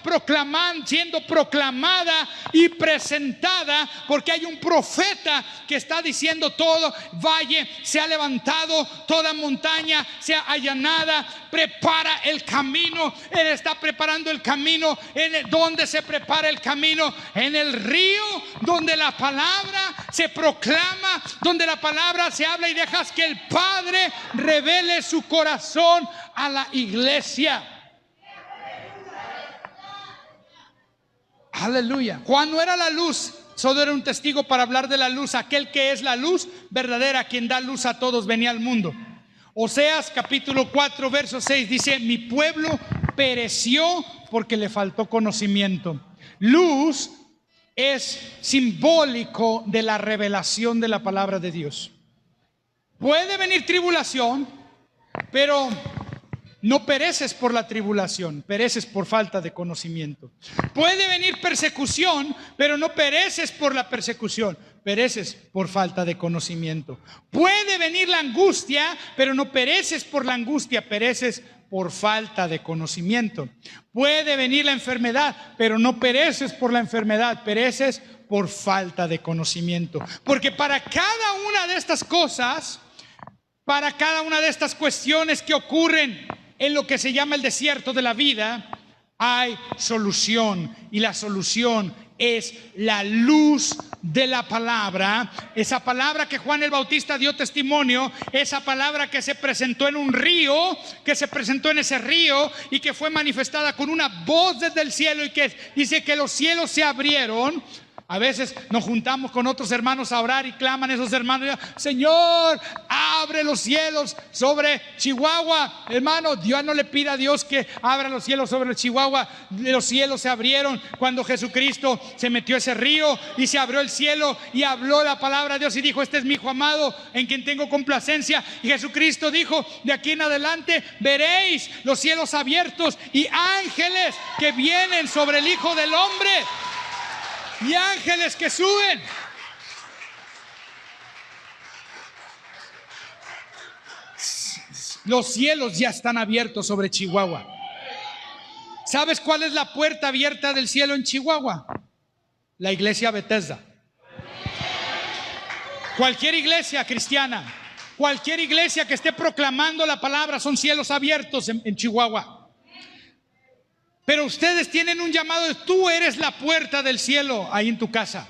siendo proclamada y presentada, porque hay un profeta que está diciendo: todo valle se ha levantado, toda montaña sea allanada, prepara el camino. Él está preparando el camino. ¿Dónde se prepara el camino? En el río, donde la palabra se proclama, donde la palabra se habla, y dejas que el Padre revele su corazón a la iglesia. Aleluya. Juan no era la luz, solo era un testigo para hablar de la luz. Aquel que es la luz verdadera, quien da luz a todos, venía al mundo. Oseas capítulo 4 verso 6 dice: mi pueblo pereció porque le faltó conocimiento. Luz es simbólico de la revelación de la palabra de Dios. Puede venir tribulación, pero no pereces por la tribulación, pereces por falta de conocimiento. Puede venir persecución, pero no pereces por la persecución, pereces por falta de conocimiento. Puede venir la angustia, pero no pereces por la angustia, pereces por falta de conocimiento. Puede venir la enfermedad, pero no pereces por la enfermedad, pereces por falta de conocimiento. Porque para cada una de estas cosas, para cada una de estas cuestiones que ocurren en lo que se llama el desierto de la vida, hay solución, y la solución es la luz de la palabra. Esa palabra que Juan el Bautista dio testimonio, esa palabra que se presentó en un río, que se presentó en ese río y que fue manifestada con una voz desde el cielo, y que dice que los cielos se abrieron. A veces nos juntamos con otros hermanos a orar y claman esos hermanos: Señor, abre los cielos sobre Chihuahua. Hermano, Dios no le pida a Dios que abra los cielos sobre Chihuahua. Los cielos se abrieron cuando Jesucristo se metió a ese río y se abrió el cielo y habló la palabra de Dios y dijo: este es mi hijo amado en quien tengo complacencia. Y Jesucristo dijo: de aquí en adelante veréis los cielos abiertos y ángeles que vienen sobre el Hijo del Hombre. Y ángeles que suben. Los cielos ya están abiertos sobre Chihuahua. ¿Sabes cuál es la puerta abierta del cielo en Chihuahua? La iglesia Bethesda. Cualquier iglesia cristiana, cualquier iglesia que esté proclamando la palabra, son cielos abiertos en Chihuahua. Pero ustedes tienen un llamado. Tú eres la puerta del cielo ahí en tu casa.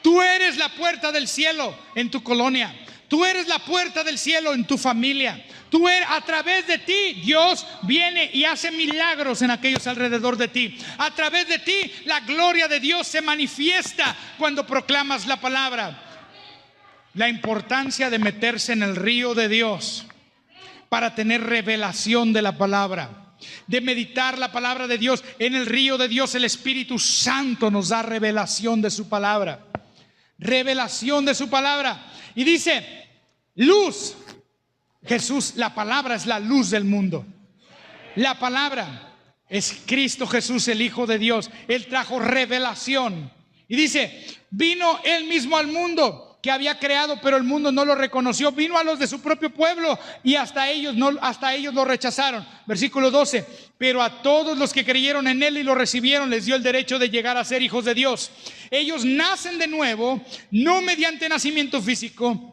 Tú eres la puerta del cielo en tu colonia. Tú eres la puerta del cielo en tu familia. A través de ti Dios viene y hace milagros en aquellos alrededor de ti. A través de ti la gloria de Dios se manifiesta cuando proclamas la palabra. La importancia de meterse en el río de Dios para tener revelación de la palabra, de meditar la palabra de Dios. En el río de Dios el Espíritu Santo nos da revelación de su palabra. Revelación de su palabra. Y dice: luz. Jesús, la palabra es la luz del mundo. La palabra es Cristo Jesús, el Hijo de Dios. Él trajo revelación. Y dice: vino Él mismo al mundo que había creado, pero el mundo no lo reconoció. Vino a los de su propio pueblo y hasta ellos lo rechazaron. Versículo 12: pero a todos los que creyeron en Él y lo recibieron, les dio el derecho de llegar a ser hijos de Dios. Ellos nacen de nuevo, no mediante nacimiento físico,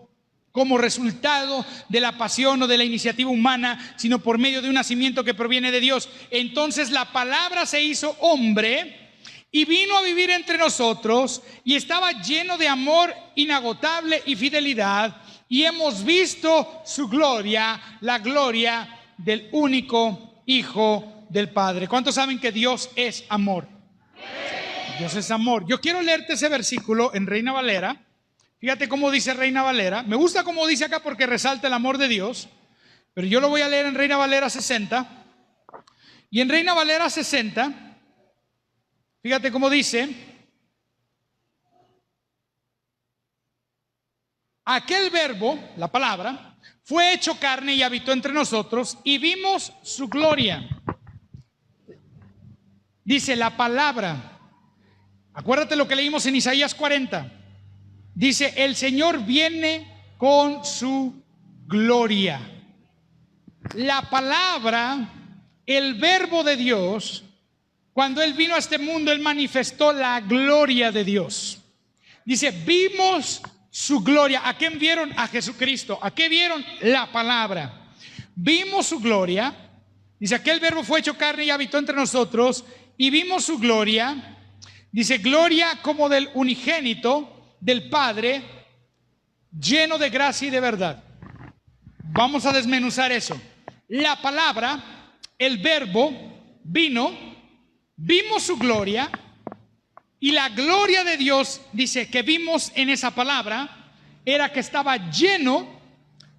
como resultado de la pasión o de la iniciativa humana, sino por medio de un nacimiento que proviene de Dios. Entonces la palabra se hizo hombre y vino a vivir entre nosotros, y estaba lleno de amor inagotable y fidelidad, y hemos visto su gloria, la gloria del único Hijo del Padre. ¿Cuántos saben que Dios es amor? Dios es amor. Yo quiero leerte ese versículo en Reina Valera. Fíjate cómo dice Reina Valera. Me gusta cómo dice acá porque resalta el amor de Dios, pero yo lo voy a leer en Reina Valera 60. Y en Reina Valera 60, fíjate cómo dice: aquel verbo, la palabra, fue hecho carne y habitó entre nosotros, y vimos su gloria. Dice la palabra. Acuérdate lo que leímos en Isaías 40. Dice: el Señor viene con su gloria. La palabra, el verbo de Dios, cuando Él vino a este mundo, Él manifestó la gloria de Dios. Dice: vimos su gloria. ¿A quién vieron? A Jesucristo. ¿A qué vieron? La palabra. Vimos su gloria. Dice: aquel verbo fue hecho carne y habitó entre nosotros, y vimos su gloria. Dice: gloria como del unigénito del Padre, lleno de gracia y de verdad. Vamos a desmenuzar eso. La palabra, el verbo, vino, vimos su gloria, y la gloria de Dios, dice, que vimos en esa palabra, era que estaba lleno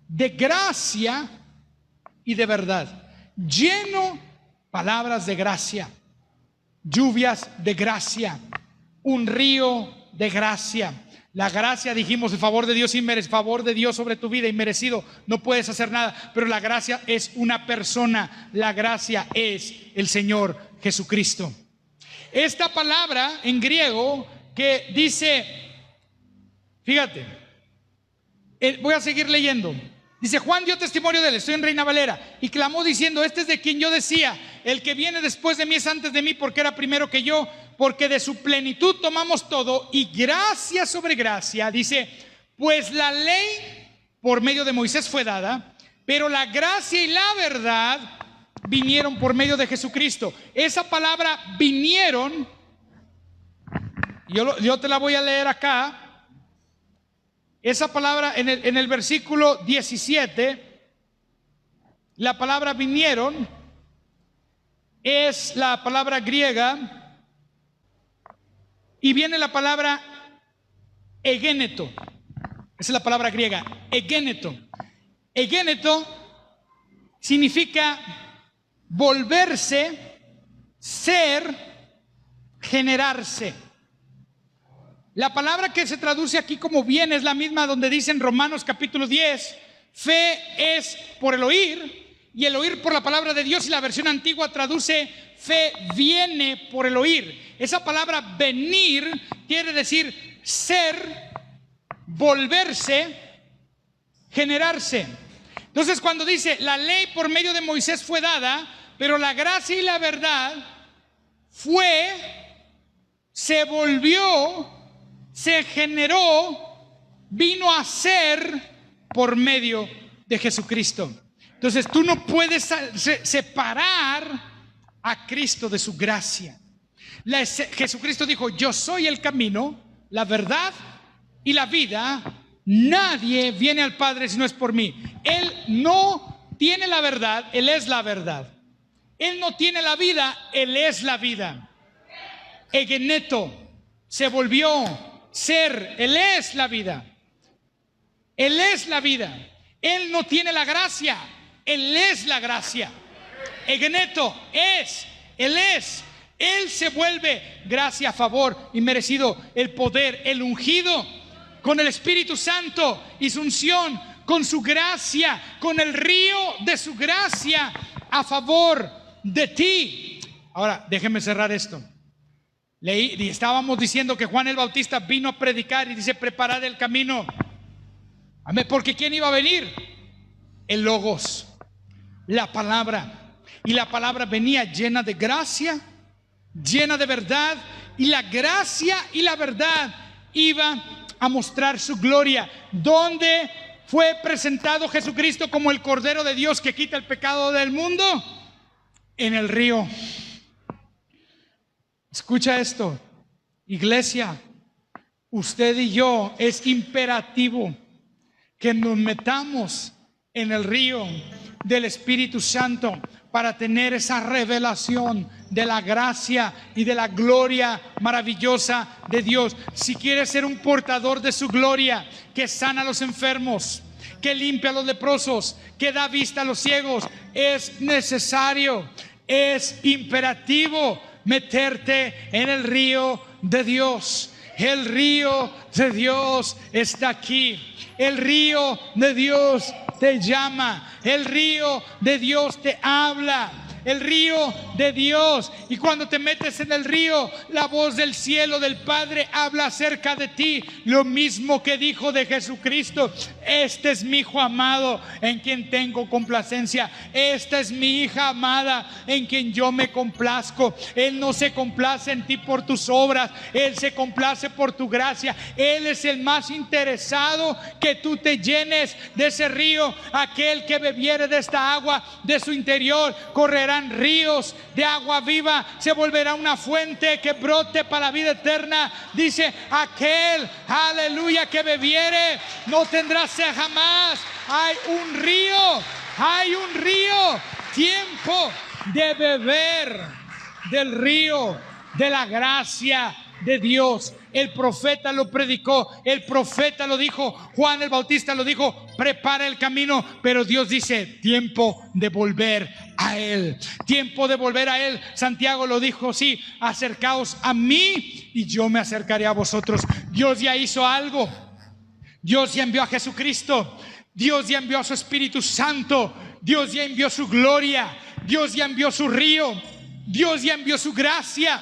de gracia y de verdad. Lleno, palabras de gracia, lluvias de gracia, un río de gracia. La gracia, dijimos, el favor de Dios favor de Dios sobre tu vida, inmerecido, no puedes hacer nada, pero la gracia es una persona. La gracia es el Señor Jesucristo. Esta palabra en griego que dice, fíjate, voy a seguir leyendo. Dice: Juan dio testimonio de él, estoy en Reina Valera, y clamó diciendo: este es de quien yo decía, el que viene después de mí es antes de mí, porque era primero que yo, porque de su plenitud tomamos todo, y gracia sobre gracia. Dice: pues la ley por medio de Moisés fue dada, pero la gracia y la verdad vinieron por medio de Jesucristo. Esa palabra vinieron, yo te la voy a leer acá. Esa palabra en el versículo 17, la palabra vinieron es la palabra griega, y viene la palabra Egéneto. Esa es la palabra griega, egéneto. Egéneto significa volverse, ser, generarse. La palabra que se traduce aquí como bien es la misma donde dice en Romanos capítulo 10, fe es por el oír, y el oír por la palabra de Dios, y la versión antigua traduce fe viene por el oír. Esa palabra venir quiere decir ser, volverse, generarse. Entonces cuando dice la ley por medio de Moisés fue dada, pero la gracia y la verdad se volvió, se generó, vino a ser por medio de Jesucristo. Entonces tú no puedes separar a Cristo de su gracia. Jesucristo dijo: yo soy el camino, la verdad y la vida. Nadie viene al Padre si no es por mí. Él no tiene la verdad, Él es la verdad. Él no tiene la vida, Él es la vida. Egeneto, se volvió ser, Él es la vida. Él es la vida. Él no tiene la gracia, Él es la gracia. Egeneto es, Él es. Él se vuelve gracia, favor y merecido, el poder, el ungido, con el Espíritu Santo y su unción, con su gracia, con el río de su gracia a favor de ti. Ahora, déjenme cerrar esto. Estábamos diciendo que Juan el Bautista vino a predicar y dice: preparad el camino. Amén. Porque ¿quién iba a venir? El Logos, la palabra. Y la palabra venía llena de gracia, llena de verdad, y la gracia y la verdad iba a mostrar su gloria. ¿Dónde fue presentado Jesucristo como el Cordero de Dios que quita el pecado del mundo? En el río. Escucha esto, iglesia, usted y yo, es imperativo que nos metamos en el río del Espíritu Santo para tener esa revelación de la gracia y de la gloria maravillosa de Dios. Si quieres ser un portador de su gloria, que sana a los enfermos, que limpia a los leprosos, que da vista a los ciegos, es necesario, es imperativo meterte en el río de Dios. El río de Dios está aquí. El río de Dios te llama. El río de Dios te habla. El río de Dios. Y cuando te metes en el río, la voz del cielo del Padre habla acerca de ti. Lo mismo que dijo de Jesucristo: este es mi Hijo amado en quien tengo complacencia. Esta es mi hija amada en quien yo me complazco. Él no se complace en ti por tus obras, Él se complace por tu gracia. Él es el más interesado que tú te llenes de ese río. Aquel que bebiere de esta agua, de su interior correrán ríos de agua viva, se volverá una fuente que brote para la vida eterna. Dice: aquel, aleluya, que bebiere no tendrá sed jamás. Hay un río, tiempo de beber del río de la gracia de Dios. El profeta lo predicó, el profeta lo dijo, Juan el Bautista lo dijo: prepara el camino. Pero Dios dice: tiempo de volver a Él, tiempo de volver a Él. Santiago lo dijo: sí, acercaos a mí y yo me acercaré a vosotros. Dios ya hizo algo. Dios ya envió a Jesucristo, Dios ya envió a su Espíritu Santo, Dios ya envió su gloria, Dios ya envió su río, Dios ya envió su gracia.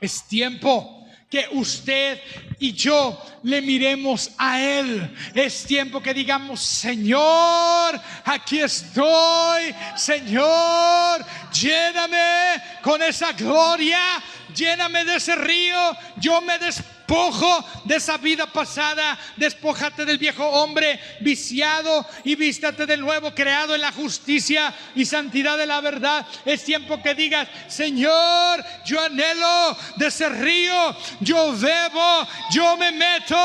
Es tiempo que usted y yo le miremos a Él. Es tiempo que digamos: Señor, aquí estoy. Señor, lléname con esa gloria, lléname de ese río. Yo me despojo de esa vida pasada. Despójate del viejo hombre viciado y vístate del nuevo, creado en la justicia y santidad de la verdad. Es tiempo que digas: Señor, yo anhelo de ese río. Yo bebo, yo me meto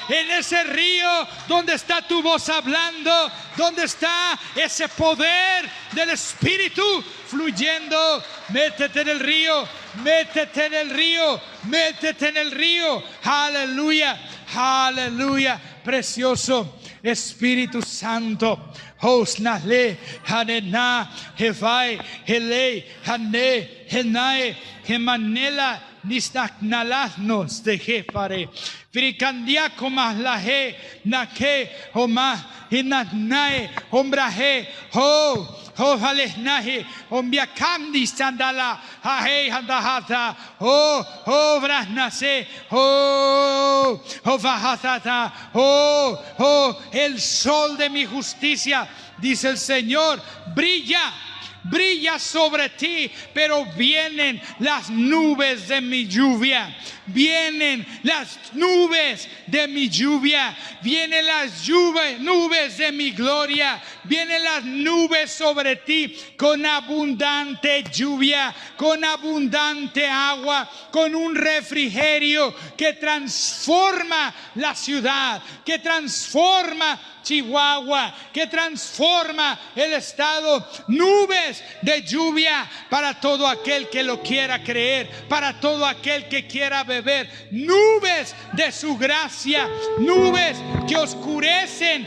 en ese río donde está tu voz hablando, donde está ese poder del Espíritu fluyendo. Métete en el río, métete en el río, métete en el río. Aleluya, Aleluya, precioso Espíritu Santo. Hosnale, Hanena, Hevai, Hele, Hane, Henae, Hemanela, Nistaknalasnos de Jefare. Fricandia comas la he, Nake, Homa, Hinanae, Hombrahe, Ho. Oh, halesnahi, ombiakandi sandala, hahe handahata, oh, vrasnase, oh, vahatata, el sol de mi justicia, dice el Señor, brilla sobre ti, pero vienen las nubes de mi lluvia. Vienen las nubes de mi lluvia. Vienen las nubes de mi gloria. Vienen las nubes sobre ti con abundante lluvia, con abundante agua, con un refrigerio que transforma la ciudad, que transforma Chihuahua, que transforma el estado. Nubes de lluvia para todo aquel que lo quiera creer, para todo aquel que quiera beber. Nubes de su gracia, nubes que oscurecen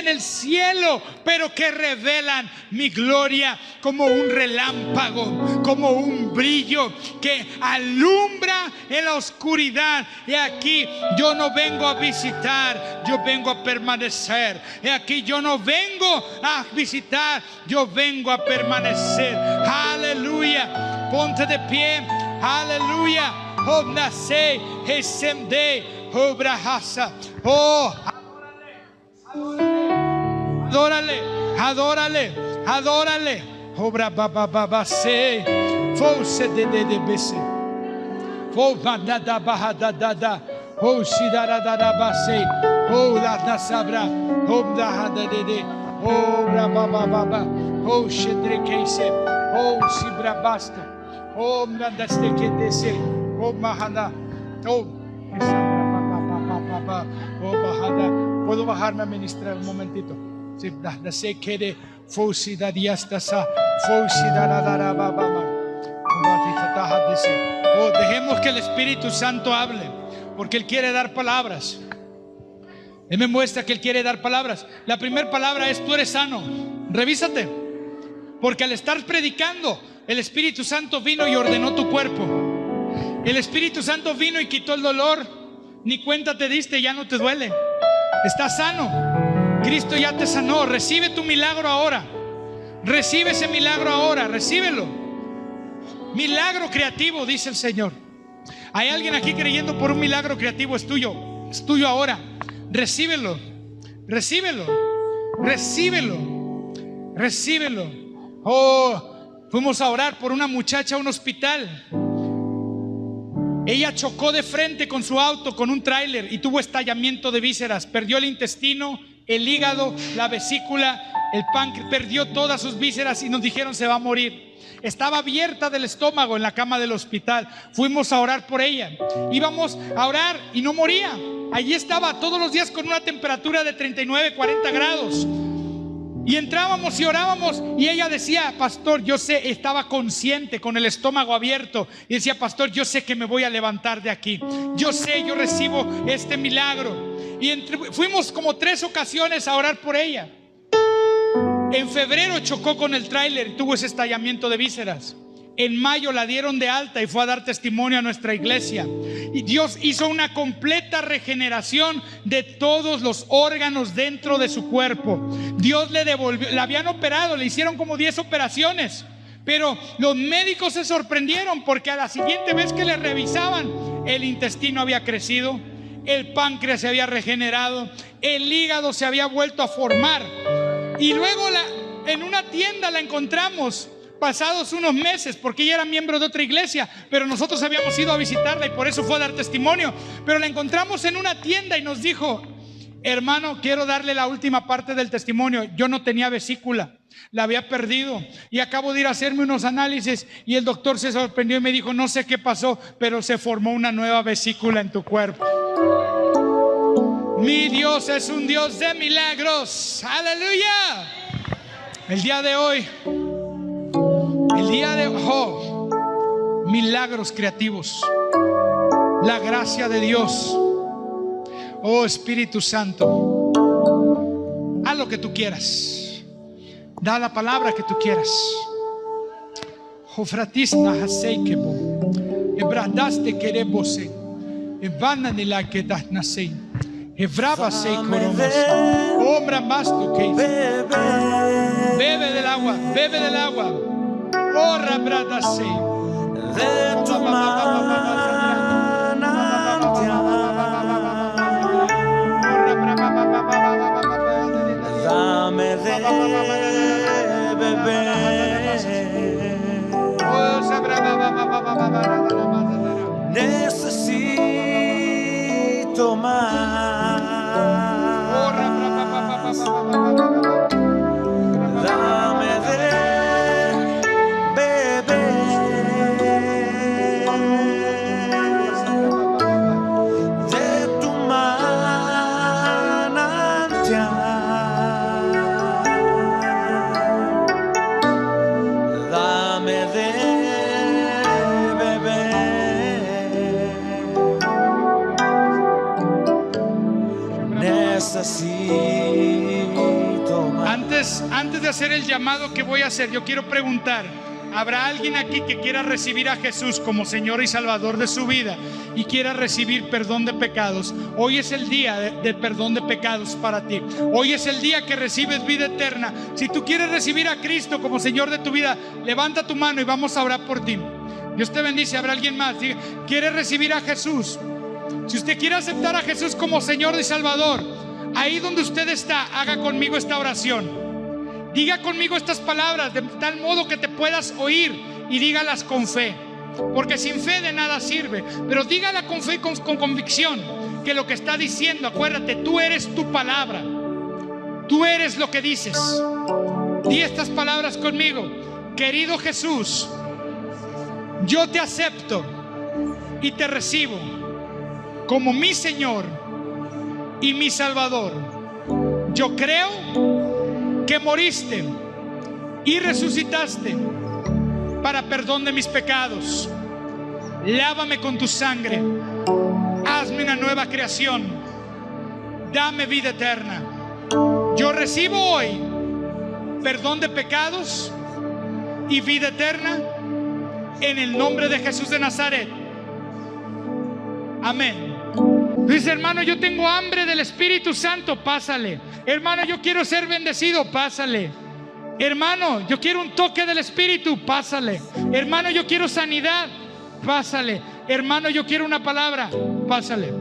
el cielo, pero que revelan mi gloria como un relámpago, como un brillo que alumbra en la oscuridad. Y aquí yo no vengo a visitar, yo vengo a permanecer. Y aquí yo no vengo a visitar, yo vengo a permanecer. Aleluya, ponte de pie. Aleluya. Obnase, Hesemde, Obrahasa. Oh, adórale. Obra bababase. Fose de bese. Fo da bahada. Oh, shidarabase. Oh, la sabra. Oh, da de. Oh, baba. Oh, shedrekese. Oh, sibrabasta. Oh, mandaste que dese. Oh, Mahana. Oh, Mahana. ¿Puedo bajarme a ministrar un momentito? Sí, se quede. Oh, dejemos que el Espíritu Santo hable, porque Él quiere dar palabras. Él me muestra que Él quiere dar palabras. La primera palabra es: tú eres sano. Revísate, porque al estar predicando, el Espíritu Santo vino y ordenó tu cuerpo. El Espíritu Santo vino y quitó el dolor. Ni cuenta te diste, ya no te duele. Estás sano. Cristo ya te sanó. Recibe tu milagro ahora. Recibe ese milagro ahora. Recíbelo. Milagro creativo, dice el Señor. Hay alguien aquí creyendo por un milagro creativo. Es tuyo. Es tuyo ahora. Recíbelo. Recíbelo. Recíbelo. Recíbelo. Oh, fuimos a orar por una muchacha a un hospital. Ella chocó de frente con su auto con un tráiler y tuvo estallamiento de vísceras. Perdió el intestino, el hígado, la vesícula, el páncreas. Perdió todas sus vísceras y nos dijeron: se va a morir. Estaba abierta del estómago en la cama del hospital. Fuimos a orar por ella. Íbamos a orar y no moría. Allí estaba todos los días con una temperatura de 39, 40 grados. Y entrábamos y orábamos y ella decía: pastor, yo sé, estaba consciente con el estómago abierto y decía: pastor, yo sé que me voy a levantar de aquí. Yo sé, yo recibo este milagro. Y fuimos como 3 ocasiones a orar por ella. En febrero chocó con el tráiler y tuvo ese estallamiento de vísceras. En mayo la dieron de alta y fue a dar testimonio a nuestra iglesia. Y Dios hizo una completa regeneración de todos los órganos dentro de su cuerpo. Dios le devolvió, la habían operado, le hicieron como 10 operaciones. Pero los médicos se sorprendieron porque a la siguiente vez que le revisaban, el intestino había crecido, el páncreas se había regenerado, el hígado se había vuelto a formar. Y luego en una tienda la encontramos pasados unos meses, porque ella era miembro de otra iglesia, pero nosotros habíamos ido a visitarla y por eso fue a dar testimonio. Pero la encontramos en una tienda y nos dijo: hermano, quiero darle la última parte del testimonio. Yo no tenía vesícula, la había perdido y acabo de ir a hacerme unos análisis y el doctor se sorprendió y me dijo: no sé qué pasó, pero se formó una nueva vesícula en tu cuerpo. Mi Dios es un Dios de milagros. Aleluya. El día de hoy, milagros creativos. La gracia de Dios Oh Espíritu Santo, haz lo que tú quieras. Da la palabra que tú quieras. Jofratisna haseikebo. Ebradaste querebose. Evana ni la que das nace. Evraba se coromas. Ombra masto que. Bebe del agua, bebe del agua. Oh rabradase. De tu dame de beber. Necesito más. Dame de beber de tu manantial. Dame de beber. Necesito más. Antes de hacer el llamado que voy a hacer, yo quiero preguntar: ¿habrá alguien aquí que quiera recibir a Jesús como Señor y Salvador de su vida y quiera recibir perdón de pecados? Hoy es el día de perdón de pecados para ti. Hoy es el día que recibes vida eterna. Si tú quieres recibir a Cristo como Señor de tu vida, levanta tu mano y vamos a orar por ti. Dios te bendice. ¿Habrá alguien más? ¿Quiere recibir a Jesús? Si usted quiere aceptar a Jesús como Señor y Salvador, ahí donde usted está, haga conmigo esta oración. Diga conmigo estas palabras de tal modo que te puedas oír y dígalas con fe, porque sin fe de nada sirve. Pero dígala con fe y con convicción, que lo que está diciendo, acuérdate, tú eres tu palabra, tú eres lo que dices. Di estas palabras conmigo: querido Jesús, yo te acepto y te recibo como mi Señor y mi Salvador. Yo creo que moriste y resucitaste para perdón de mis pecados. Lávame con tu sangre, hazme una nueva creación, dame vida eterna. Yo recibo hoy perdón de pecados y vida eterna en el nombre de Jesús de Nazaret. Amén. Dice: hermano, yo tengo hambre del Espíritu Santo, pásale. Hermano, yo quiero ser bendecido, pásale. Hermano, yo quiero un toque del Espíritu, pásale. Hermano, yo quiero sanidad, pásale. Hermano, yo quiero una palabra, pásale.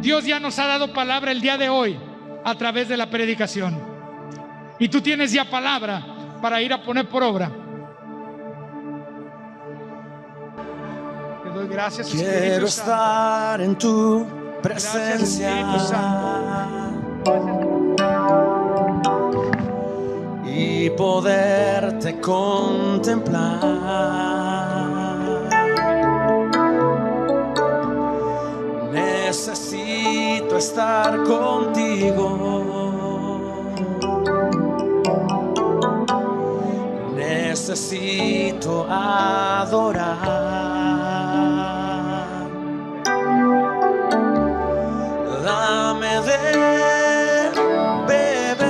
Dios ya nos ha dado palabra el día de hoy a través de la predicación, y tú tienes ya palabra para ir a poner por obra. Te doy gracias, Quiero Espíritu Santo. estar en tu presencia. Gracias, Y poderte contemplar. Necesito estar contigo. Necesito adorar. Dame de beber.